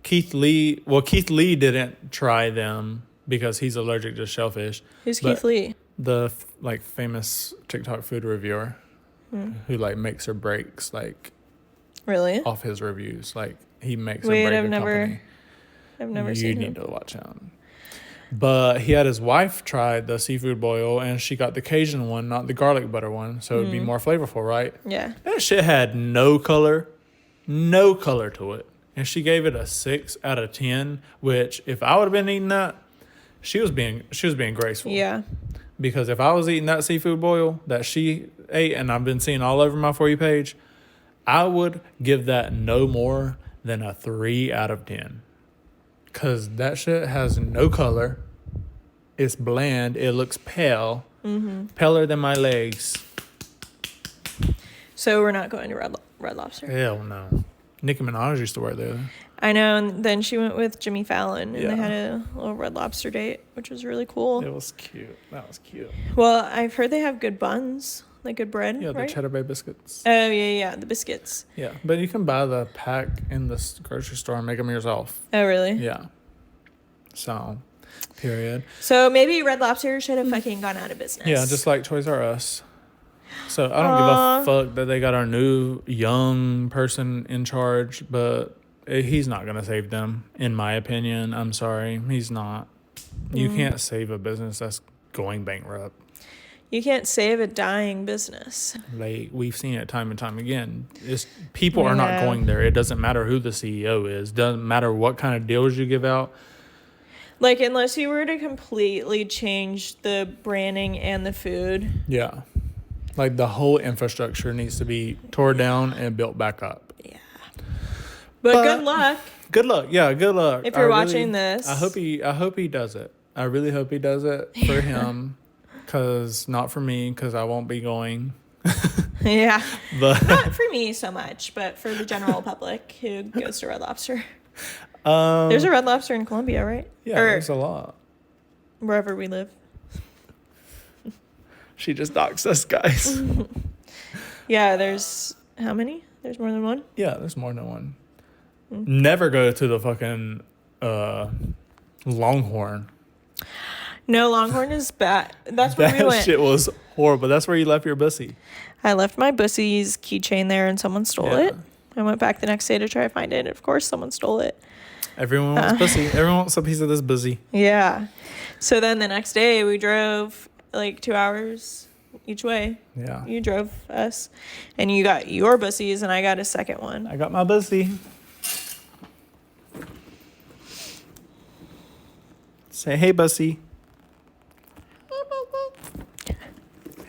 S1: Keith Lee didn't try them because he's allergic to shellfish.
S2: Who's Keith Lee?
S1: The like famous TikTok food reviewer who like makes or breaks like
S2: really
S1: off his reviews. Like he makes or breaks a company.
S2: I've never seen him.
S1: You need to watch him. But he had his wife try the seafood boil and she got the Cajun one, not the garlic butter one, so it'd be more flavorful, right?
S2: Yeah.
S1: That shit had no color to it. And she gave it a 6 out of 10, which if I would have been eating that, she was being graceful.
S2: Yeah.
S1: Because if I was eating that seafood boil that she ate, and I've been seeing all over my For You page, I would give that no more than a 3 out of 10. Because that shit has no color. It's bland. It looks pale. Paler than my legs.
S2: So we're not going to Red Lobster.
S1: Hell no. Nicki Minaj used to work there.
S2: I know, and then she went with Jimmy Fallon, and
S1: Yeah.
S2: they had a little Red Lobster date, which was really cool.
S1: It was cute. That was cute.
S2: Well, I've heard they have good buns, like good bread,
S1: Yeah,
S2: right?
S1: the cheddar bay biscuits.
S2: Oh, yeah, the biscuits.
S1: Yeah, but you can buy the pack in the grocery store and make them yourself.
S2: Oh, really?
S1: Yeah. So, period.
S2: So maybe Red Lobster should have fucking gone out of business.
S1: Yeah, just like Toys R Us. So I don't give a fuck that they got our new young person in charge, but he's not going to save them, in my opinion. I'm sorry. He's not. You can't save a business that's going bankrupt.
S2: You can't save a dying business.
S1: Like, we've seen it time and time again. People are not going there. It doesn't matter who the CEO is. Doesn't matter what kind of deals you give out.
S2: Like, unless you were to completely change the branding and the food.
S1: Yeah. Like, the whole infrastructure needs to be tore down and built back up.
S2: Yeah. But good luck.
S1: Good luck. Yeah, good luck.
S2: If you're watching this.
S1: I hope he does it. I really hope he does it for him. Because, not for me, because I won't be going.
S2: Yeah.
S1: But
S2: Not for me so much, but for the general public who goes to Red Lobster. There's a Red Lobster in Colombia, right?
S1: Yeah, there's a lot.
S2: Wherever we live.
S1: She just doxed us, guys.
S2: Yeah, there's how many? There's more than one?
S1: Yeah, there's more than one. Never go to the fucking Longhorn.
S2: No, Longhorn is bad. That's where we went.
S1: That shit was horrible. That's where you left your bussy.
S2: I left my Bussy's keychain there and someone stole it. I went back the next day to try to find it. And of course, someone stole it.
S1: Everyone wants bussy. Everyone wants a piece of this bussy.
S2: Yeah. So then the next day we drove like 2 hours each way.
S1: Yeah.
S2: You drove us. And you got your Bussy's and I got a second one.
S1: I got my bussy. Say, hey, bussy.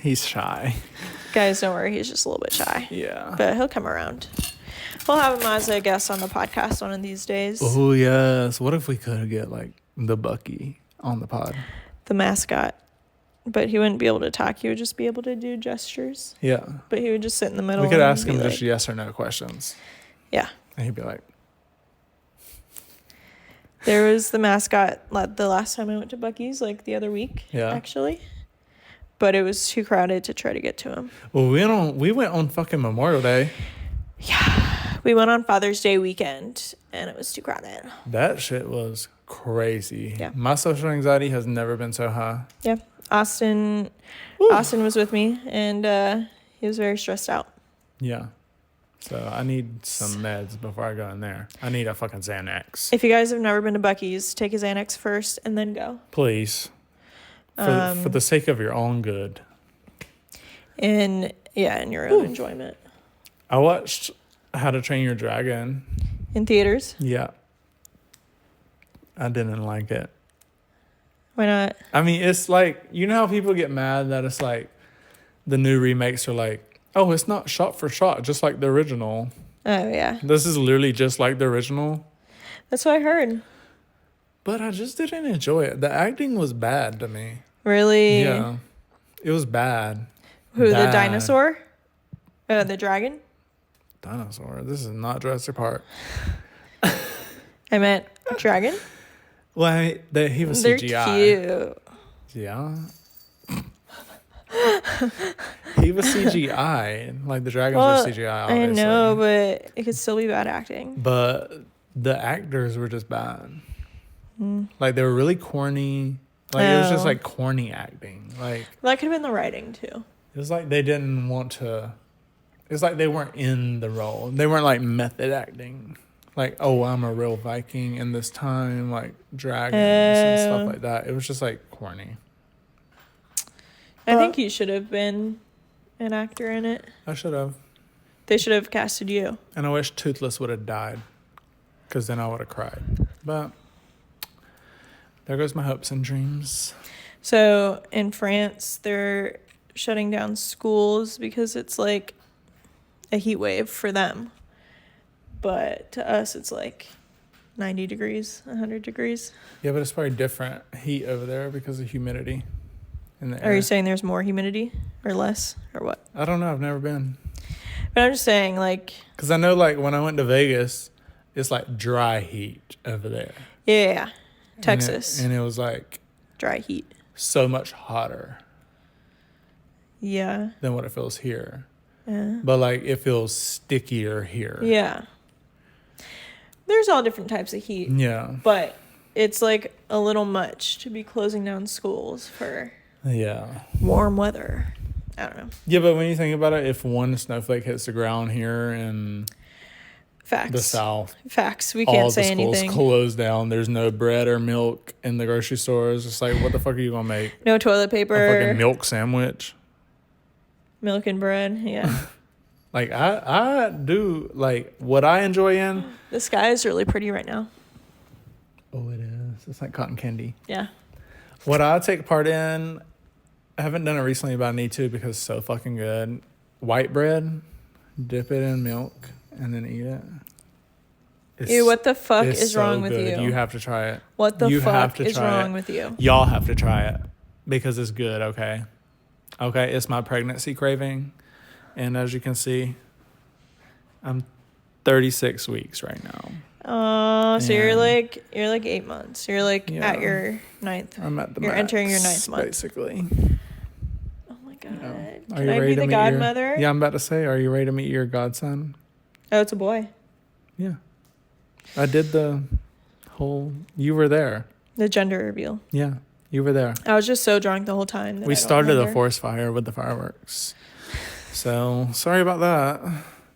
S1: He's shy.
S2: Guys, don't worry. He's just a little bit shy.
S1: Yeah.
S2: But he'll come around. We'll have him as a guest on the podcast one of these days.
S1: Oh, yes. What if we could get, like, the Bucky on the pod?
S2: The mascot. But he wouldn't be able to talk. He would just be able to do gestures.
S1: Yeah.
S2: But he would just sit in the middle.
S1: We could ask him
S2: like,
S1: just yes or no questions.
S2: Yeah.
S1: And he'd be like,
S2: there was the mascot the last time I went to Buc-ee's, like the other week, actually. But it was too crowded to try to get to him.
S1: well, we went on fucking Memorial Day.
S2: Yeah. We went on Father's Day weekend, and it was too crowded.
S1: That shit was crazy.
S2: Yeah.
S1: My social anxiety has never been so high.
S2: Yeah. Austin was with me, and he was very stressed out.
S1: Yeah. So I need some meds before I go in there. I need a fucking Xanax.
S2: If you guys have never been to Buc-ee's, take a Xanax first and then go.
S1: Please. For the sake of your own good.
S2: And your own enjoyment.
S1: I watched How to Train Your Dragon.
S2: In theaters?
S1: Yeah. I didn't like it.
S2: Why not?
S1: I mean, it's like, you know how people get mad that it's like the new remakes are like, oh, it's not shot for shot, just like the original.
S2: Oh, yeah.
S1: This is literally just like the original.
S2: That's what I heard.
S1: But I just didn't enjoy it. The acting was bad to me.
S2: Really?
S1: Yeah. It was bad.
S2: Who,
S1: Bad.
S2: the dinosaur? The dragon?
S1: Dinosaur. This is not Jurassic Park.
S2: I meant dragon?
S1: Well, he was
S2: They're
S1: CGI.
S2: cute.
S1: Yeah. He was CGI. Like, the dragons were CGI, obviously.
S2: I know, but it could still be bad acting.
S1: But the actors were just bad. Like, they were really corny. Like, it was just, like, corny acting. Like,
S2: that could have been the writing, too.
S1: it was like they didn't want to... It's like they weren't in the role. They weren't, like, method acting. Like, oh, I'm a real Viking in this time. Like, dragons and stuff like that. It was just, like, corny.
S2: I think you should have been an actor in it.
S1: I should have.
S2: They should have casted you.
S1: And I wish Toothless would have died. Because then I would have cried. But there goes my hopes and dreams.
S2: So in France, they're shutting down schools because it's like a heat wave for them. But to us, it's like 90 degrees, 100 degrees.
S1: Yeah, but it's probably different heat over there because of humidity in the air.
S2: Are you saying there's more humidity or less or what?
S1: I don't know. I've never been.
S2: But I'm just saying, like...
S1: Because I know, like, when I went to Vegas, it's, like, dry heat over there.
S2: Yeah. Texas.
S1: And it was, like...
S2: Dry heat.
S1: So much hotter.
S2: Yeah.
S1: Than what it feels here.
S2: Yeah.
S1: But, like, it feels stickier here.
S2: Yeah. There's all different types of heat.
S1: Yeah.
S2: But it's, like, a little much to be closing down schools for warm weather. I don't know.
S1: Yeah, but when you think about it, if one snowflake hits the ground here in the South,
S2: we can't say anything.
S1: All the schools close down. There's no bread or milk in the grocery stores. It's like, what the fuck are you gonna make?
S2: No toilet paper.
S1: A fucking milk sandwich.
S2: Milk and bread. Yeah.
S1: Like I do like what I enjoy in.
S2: The sky is really pretty right now.
S1: Oh, it is. It's like cotton candy.
S2: Yeah.
S1: What I take part in. I haven't done it recently, but I need to because it's so fucking good. White bread, dip it in milk, and then eat it.
S2: Ew, what the fuck is wrong with you?
S1: You have to try it.
S2: What the fuck is wrong with you?
S1: Y'all have to try it because it's good, okay? Okay, it's my pregnancy craving. And as you can see, I'm 36 weeks right now.
S2: Oh, so you're like 8 months. You're like at your 9th.
S1: I'm at the
S2: You're
S1: max,
S2: entering your 9th month.
S1: Basically.
S2: God.
S1: Are
S2: Can
S1: you
S2: I
S1: ready
S2: be the godmother?
S1: Yeah, I'm about to say, are you ready to meet your godson?
S2: Oh, it's a boy.
S1: Yeah. I did the whole... You were there.
S2: The gender reveal.
S1: Yeah, you were there.
S2: I was just so drunk the whole time.
S1: We started a forest fire with the fireworks. So, sorry about that.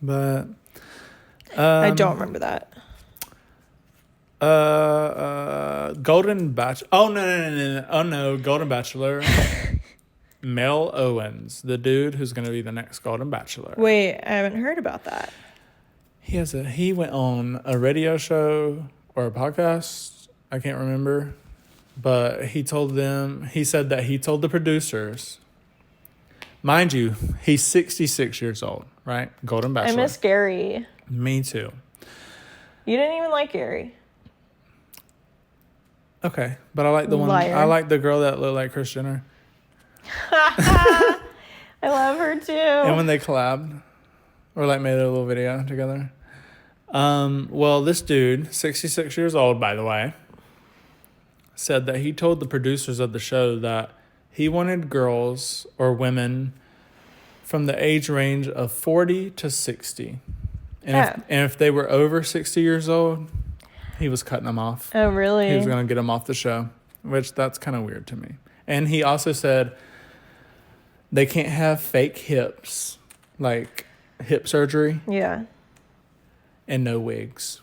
S1: But...
S2: I don't remember that.
S1: Golden Bachelor... Oh, no. Oh, no. Golden Bachelor... Mel Owens, the dude who's going to be the next Golden Bachelor.
S2: Wait, I haven't heard about that.
S1: He went on a radio show or a podcast. I can't remember. But he said that he told the producers, mind you, he's 66 years old, right? Golden Bachelor.
S2: I miss Gary.
S1: Me too.
S2: You didn't even like Gary.
S1: Okay, but I like the one. I like the girl that looked like Kris Jenner.
S2: I love her too.
S1: And when they collabed or like made a little video together. Well, this dude, 66 years old, by the way, said that he told the producers of the show that he wanted girls or women from the age range of 40 to 60. And if they were over 60 years old, he was cutting them off.
S2: Oh, really?
S1: He was going to get them off the show, which that's kind of weird to me. And he also said they can't have fake hips, like hip surgery.
S2: Yeah.
S1: And no wigs.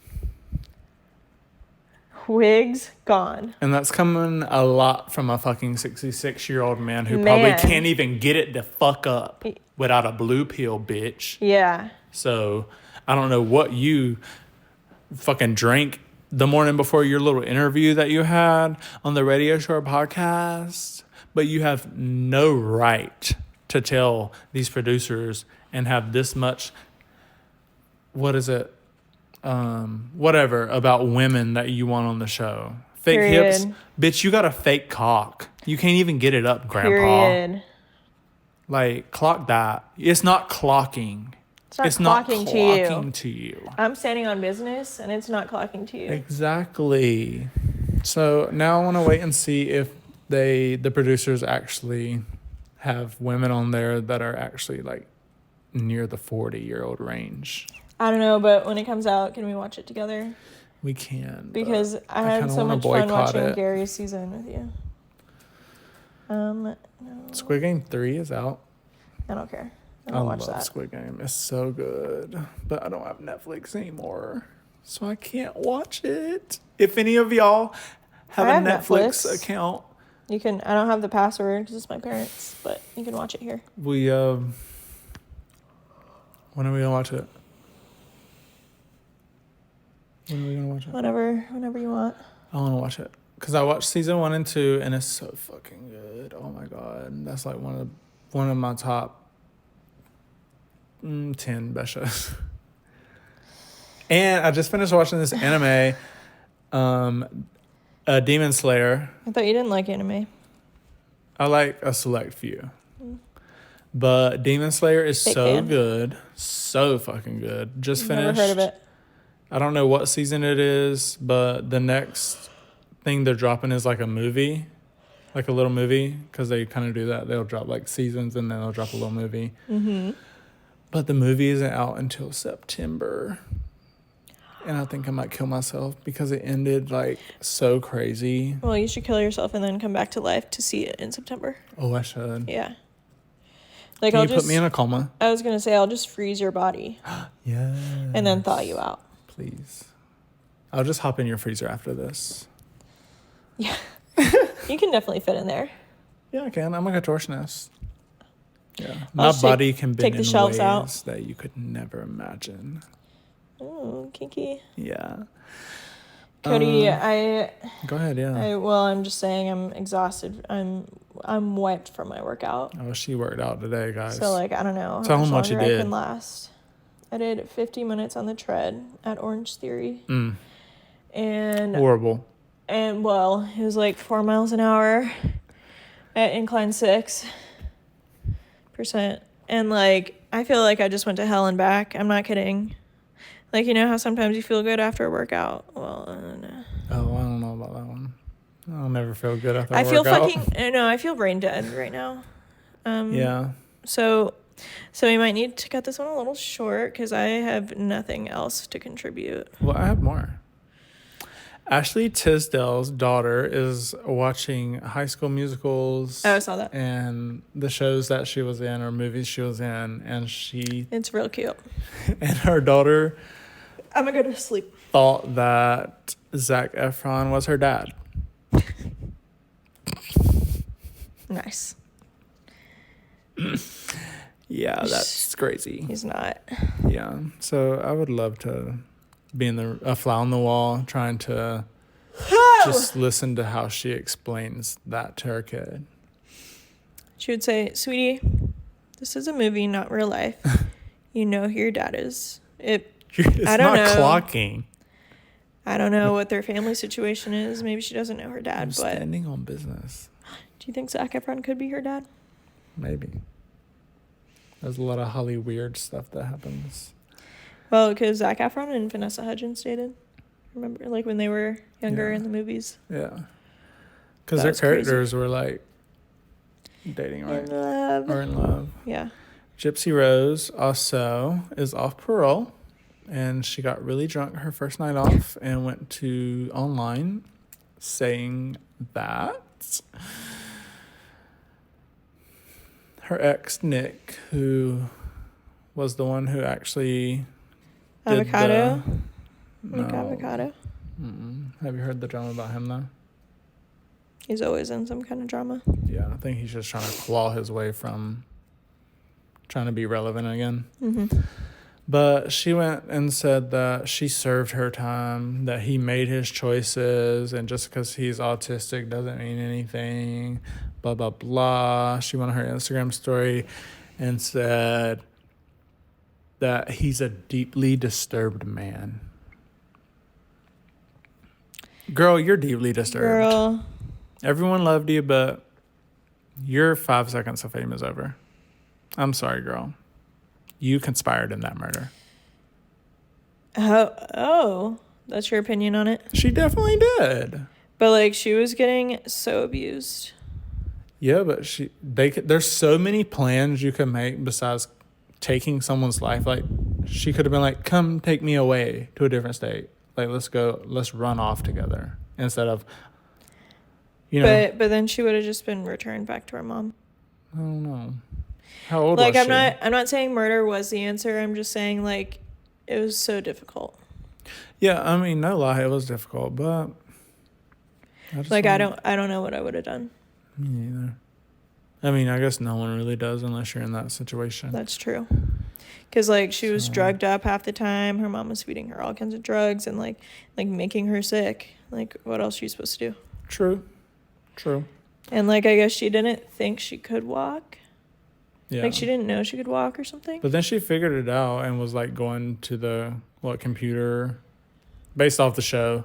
S2: Wigs gone.
S1: And that's coming a lot from a fucking 66-year-old man who probably can't even get it to fuck up without a blue pill, bitch.
S2: Yeah.
S1: So I don't know what you fucking drank the morning before your little interview that you had on the radio show or podcast, but you have no right to tell these producers and have this much, whatever, about women that you want on the show. Fake hips. Bitch, you got a fake cock. You can't even get it up, Grandpa.
S2: Period.
S1: Like, clock that. It's not clocking.
S2: It's not clocking
S1: to you.
S2: I'm standing on business, and it's not clocking to you.
S1: Exactly. So now I want to wait and see if the producers actually have women on there that are actually like near the 40-year-old range.
S2: I don't know, but when it comes out, can we watch it together?
S1: We can.
S2: Because I had so much fun watching Gary's season with you. No.
S1: Squid Game 3 is out.
S2: I don't care.
S1: I love Squid Game. It's so good. But I don't have Netflix anymore, so I can't watch it. If any of y'all have a Netflix account.
S2: You can. I don't have the password because it's my parents', but you can watch it here.
S1: When are we gonna watch it? When are we gonna watch it?
S2: Whenever you want.
S1: I want to watch it because I watched season 1 and 2, and it's so fucking good. Oh my god, that's like one of my top 10 best shows. And I just finished watching this anime, Demon Slayer.
S2: I thought you didn't like anime.
S1: I like a select few. But Demon Slayer is
S2: Big
S1: so
S2: fan.
S1: good. So fucking good. Just finished.
S2: Never heard of it.
S1: I don't know what season it is, but the next thing they're dropping is like a movie. Like a little movie. Because they kind of do that. They'll drop like seasons and then they'll drop a little movie.
S2: Mm-hmm.
S1: But the movie isn't out until September. And I think I might kill myself because it ended like so crazy.
S2: Well, you should kill yourself and then come back to life to see it in September.
S1: Oh, I should.
S2: Yeah. Like,
S1: Can you put me in a coma?
S2: I was gonna say I'll just freeze your body.
S1: Yeah.
S2: And then thaw you out.
S1: Please. I'll just hop in your freezer after this.
S2: Yeah. You can definitely fit in there.
S1: Yeah, I can. I'm like a contortionist. Yeah.
S2: I'll
S1: My body can bend
S2: take the
S1: in
S2: shelves
S1: ways
S2: out.
S1: that you could never imagine.
S2: Oh, kinky.
S1: Yeah.
S2: Cody,
S1: Go ahead, yeah.
S2: I'm just saying I'm exhausted. I'm wiped from my workout.
S1: Oh, she worked out today, guys.
S2: So like I don't know
S1: Tell
S2: how
S1: them what
S2: much
S1: you
S2: longer I
S1: did.
S2: can last. I did 50 minutes on the tread at Orange Theory. And
S1: Horrible.
S2: And well, it was like 4 miles an hour at incline 6%. And like, I feel like I just went to hell and back. I'm not kidding. Like, you know how sometimes you feel good after a workout? Well, I don't know.
S1: Oh, I don't know about that one. I'll never feel good after
S2: I feel
S1: workout.
S2: I feel brain dead right now.
S1: Yeah.
S2: So we might need to cut this one a little short because I have nothing else to contribute.
S1: Well, I have more. Ashley Tisdale's daughter is watching High School Musicals.
S2: Oh, I saw that.
S1: And the shows that she was in or movies she was in. And
S2: It's real cute.
S1: and her daughter
S2: I'm going to go to sleep.
S1: thought that Zac Efron was her dad.
S2: Nice.
S1: Yeah, that's crazy.
S2: He's not.
S1: Yeah. So I would love to be a fly on the wall trying to just listen to how she explains that to her kid.
S2: She would say, "Sweetie, this is a movie, not real life. You know who your dad is.
S1: It's
S2: I don't
S1: not
S2: know.
S1: clocking.
S2: I don't know what their family situation is. Maybe she doesn't know her dad,
S1: I'm
S2: but
S1: standing on business.
S2: do you think Zac Efron could be her dad?
S1: Maybe. There's a lot of Holly weird stuff that happens.
S2: Well, because Zac Efron and Vanessa Hudgens dated. Remember, like when they were younger in the movies?
S1: Yeah. Because
S2: That
S1: their
S2: was crazy.
S1: characters were like dating, right?
S2: In love.
S1: Or in love.
S2: Yeah.
S1: Gypsy Rose also is off parole. And she got really drunk her first night off and went to online saying that her ex, Nick, who was the one who actually did
S2: Avocado?
S1: No.
S2: Avocado?
S1: Have you heard the drama about him, though?
S2: He's always in some kind of drama.
S1: Yeah, I think he's just trying to claw his way from trying to be relevant again.
S2: Mm-hmm.
S1: But she went and said that she served her time, that he made his choices, and just because he's autistic doesn't mean anything, blah, blah, blah. She went on her Instagram story and said that he's a deeply disturbed man. Girl, you're deeply disturbed.
S2: Girl.
S1: Everyone loved you, but your 5 seconds of fame is over. I'm sorry, girl. You conspired in that murder.
S2: Oh, that's your opinion on it?
S1: She definitely did.
S2: But like she was getting so abused.
S1: Yeah, but there's so many plans you can make besides taking someone's life. Like she could have been like, "Come take me away to a different state. Like let's run off together." Instead of
S2: But then she would have just been returned back to her mom.
S1: I don't know. How old
S2: Like
S1: was she?
S2: I'm not saying murder was the answer. I'm just saying like it was so difficult.
S1: Yeah, I mean, no lie, it was difficult, but
S2: I don't know what I would have done.
S1: Me neither. I mean, I guess no one really does unless you're in that situation.
S2: That's true. Because like she was drugged up half the time. Her mom was feeding her all kinds of drugs and like making her sick. Like what else are you supposed to do?
S1: True.
S2: And like I guess she didn't think she could walk.
S1: Yeah.
S2: Like she didn't know she could walk or something.
S1: But then she figured it out and was like going to the computer based off the show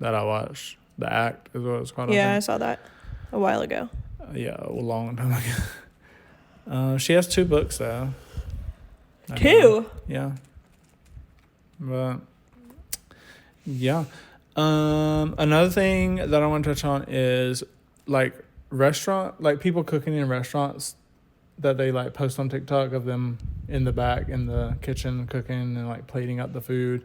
S1: that I watched. The Act is what it's called.
S2: Yeah, I saw that a while ago.
S1: Yeah, a long time ago. She has 2 books though.
S2: 2?
S1: Yeah. But yeah. Another thing that I want to touch on is like people cooking in restaurants that they like post on TikTok of them in the back in the kitchen cooking and like plating up the food,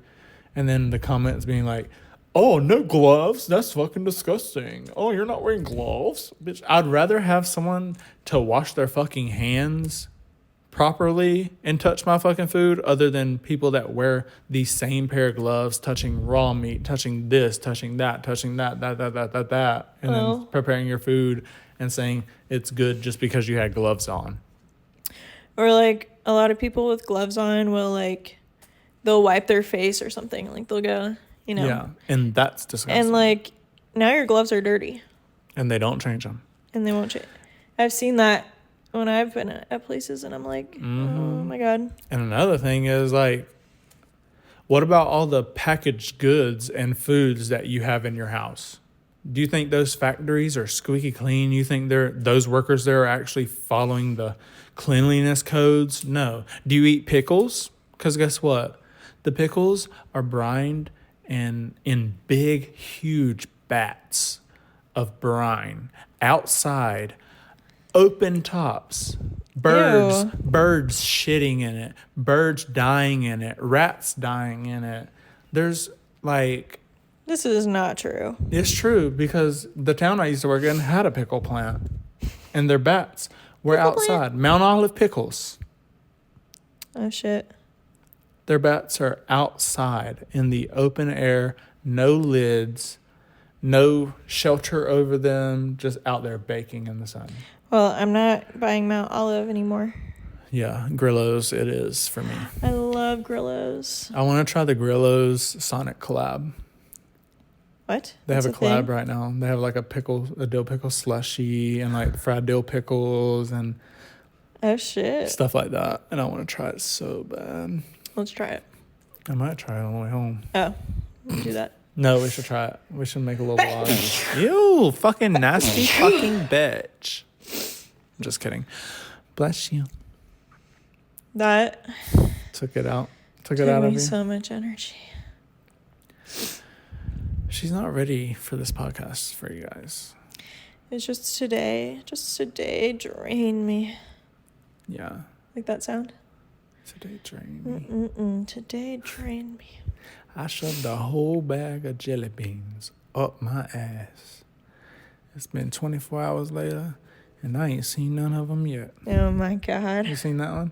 S1: and then the comments being like, "Oh, no gloves, that's fucking disgusting. Oh, you're not wearing gloves, bitch." I'd rather have someone to wash their fucking hands properly and touch my fucking food other than people that wear the same pair of gloves, touching raw meat, touching this, touching that, that, and then preparing your food and saying it's good just because you had gloves on.
S2: Or like a lot of people with gloves on will like, they'll wipe their face or something. Like they'll go, you know.
S1: Yeah, and that's disgusting.
S2: And like now your gloves are dirty.
S1: And they don't change them.
S2: And they won't change. I've seen that when I've been at places and I'm like, oh my God.
S1: And another thing is like, what about all the packaged goods and foods that you have in your house? Do you think those factories are squeaky clean? You think those workers there are actually following the cleanliness codes? No. Do you eat pickles? Because guess what? The pickles are brined and in big, huge vats of brine outside, open tops, birds shitting in it, birds dying in it, rats dying in it. There's like...
S2: This is not true.
S1: It's true because the town I used to work in had a pickle plant, and their bats were
S2: Pickle
S1: outside.
S2: plant?
S1: Mount Olive Pickles.
S2: Oh, shit.
S1: Their bats are outside in the open air, no lids, no shelter over them, just out there baking in the sun.
S2: Well, I'm not buying Mount Olive anymore.
S1: Yeah, Grillo's it is for me.
S2: I love Grillo's.
S1: I want to try the Grillo's Sonic collab.
S2: What?
S1: They
S2: That's
S1: have a collab
S2: thing?
S1: right now. They have like a dill pickle slushy and like fried dill pickles and
S2: Oh, shit.
S1: stuff like that. And I want to try it so bad.
S2: Let's try it.
S1: I might try it on the way home.
S2: Oh, we'll do that.
S1: No, we should try it. We should make a little vlog. You fucking nasty fucking bitch. I'm just kidding. Bless you.
S2: That
S1: Took it out. Took it
S2: took
S1: out of
S2: me
S1: you.
S2: so much energy.
S1: She's not ready for this podcast for you guys.
S2: It's just today drained me.
S1: Yeah.
S2: Like that sound?
S1: Today drained me.
S2: Today drained me.
S1: I shoved a whole bag of jelly beans up my ass. It's been 24 hours later, and I ain't seen none of them yet.
S2: Oh my God.
S1: You seen that one?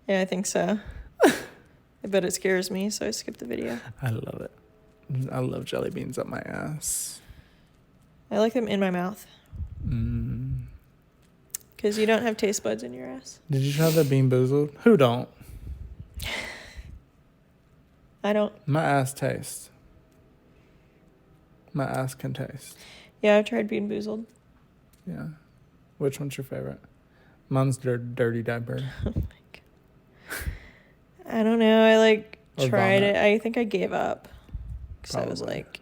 S2: Yeah, I think so. I bet it scares me, so I skipped the video.
S1: I love it. I love jelly beans up my ass.
S2: I like them in my mouth. Because you don't have taste buds in your ass.
S1: Did you try the Bean Boozled? Who don't?
S2: I don't.
S1: My ass tastes. My ass can taste.
S2: Yeah, I've tried Bean Boozled.
S1: Yeah. Which one's your favorite? Mine's Dirty Diaper.
S2: Oh my God. I don't know. I like
S1: Or
S2: tried
S1: vomit.
S2: it. I think I gave up. Because I was
S1: Probably.
S2: like,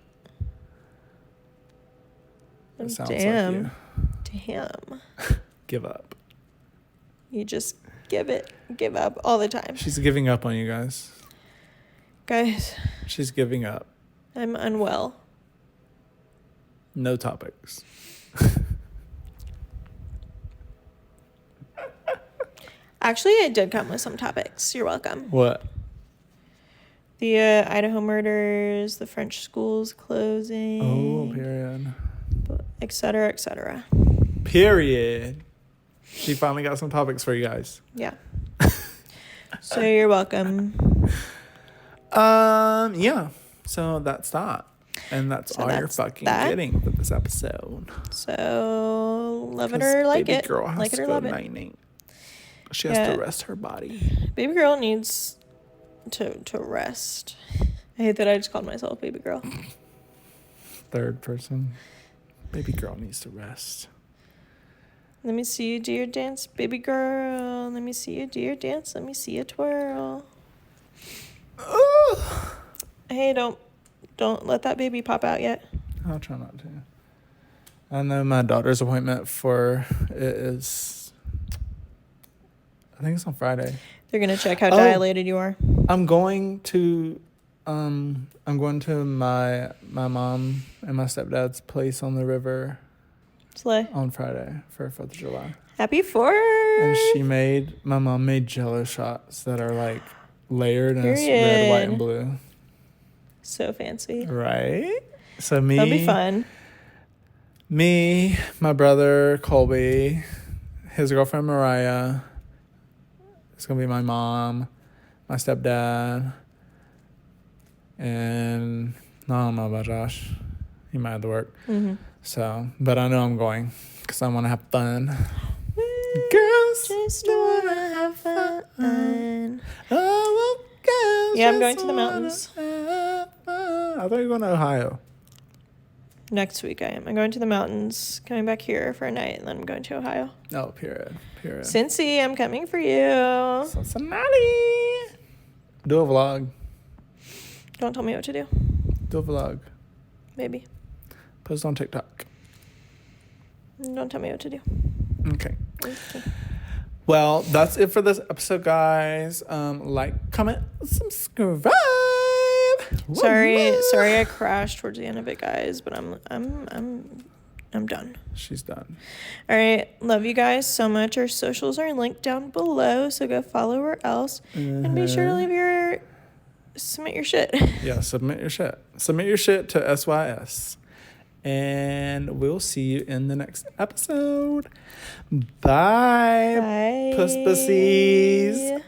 S1: That sounds
S2: damn.
S1: like
S2: Damn.
S1: you. Give up.
S2: You just give up all the time.
S1: She's giving up on you guys.
S2: Guys,
S1: She's giving up.
S2: I'm unwell.
S1: No topics.
S2: Actually, I did come with some topics. You're welcome.
S1: What?
S2: The Idaho murders, the French schools closing.
S1: Oh, period.
S2: Et cetera, et cetera.
S1: Period. She finally got some topics for you guys.
S2: Yeah. So you're welcome.
S1: Yeah. So that's that. And that's
S2: So
S1: all you're
S2: that's
S1: fucking
S2: that.
S1: getting for this episode.
S2: So love it
S1: 'Cause
S2: or like
S1: baby
S2: it.
S1: girl has
S2: Like it
S1: to
S2: or
S1: go
S2: love it.
S1: night-night. She has
S2: Yeah.
S1: to rest her body.
S2: Baby girl needs to rest. I hate that I just called myself baby girl.
S1: Third person. Baby girl needs to rest.
S2: Let me see you do your dance, baby girl. Let me see you do your dance. Let me see you twirl. Hey, don't let that baby pop out yet.
S1: I'll try not to. I know my daughter's appointment for it is, I think it's on Friday.
S2: They're gonna check how dilated you are.
S1: I'm going to my mom and my stepdad's place on the river
S2: Slay.
S1: on Friday for 4th of July.
S2: Happy 4th.
S1: And my mom made Jello shots that are like layered and it's red, white, and blue.
S2: So fancy.
S1: Right? So
S2: That'll be fun.
S1: Me, my brother Colby, his girlfriend Mariah. It's gonna be my mom, my stepdad, and I don't know about Josh. He might have to work.
S2: Mm-hmm.
S1: So, but I know I'm going because I want to have fun.
S2: Girls just wanna have fun.
S1: Oh, girls
S2: Yeah, I'm going
S1: just
S2: to the
S1: wanna
S2: mountains.
S1: have fun. I thought you were going to Ohio.
S2: Next week I am. I'm going to the mountains, coming back here for a night, and then I'm going to Ohio.
S1: Oh, period.
S2: Cincy, I'm coming for you.
S1: Cincinnati. Do a vlog.
S2: Don't tell me what to do.
S1: Do a vlog.
S2: Maybe.
S1: Post on TikTok.
S2: Don't tell me what to do.
S1: Okay. Well, that's it for this episode, guys. Like, comment, subscribe.
S2: Sorry, I crashed towards the end of it, guys, but I'm done.
S1: She's done.
S2: All right, love you guys so much. Our socials are linked down below, so go follow or else, and be sure to submit your shit.
S1: Yeah, submit your shit. Submit your shit to SYS. And we'll see you in the next episode. Bye.
S2: Bye.
S1: Puss pussies.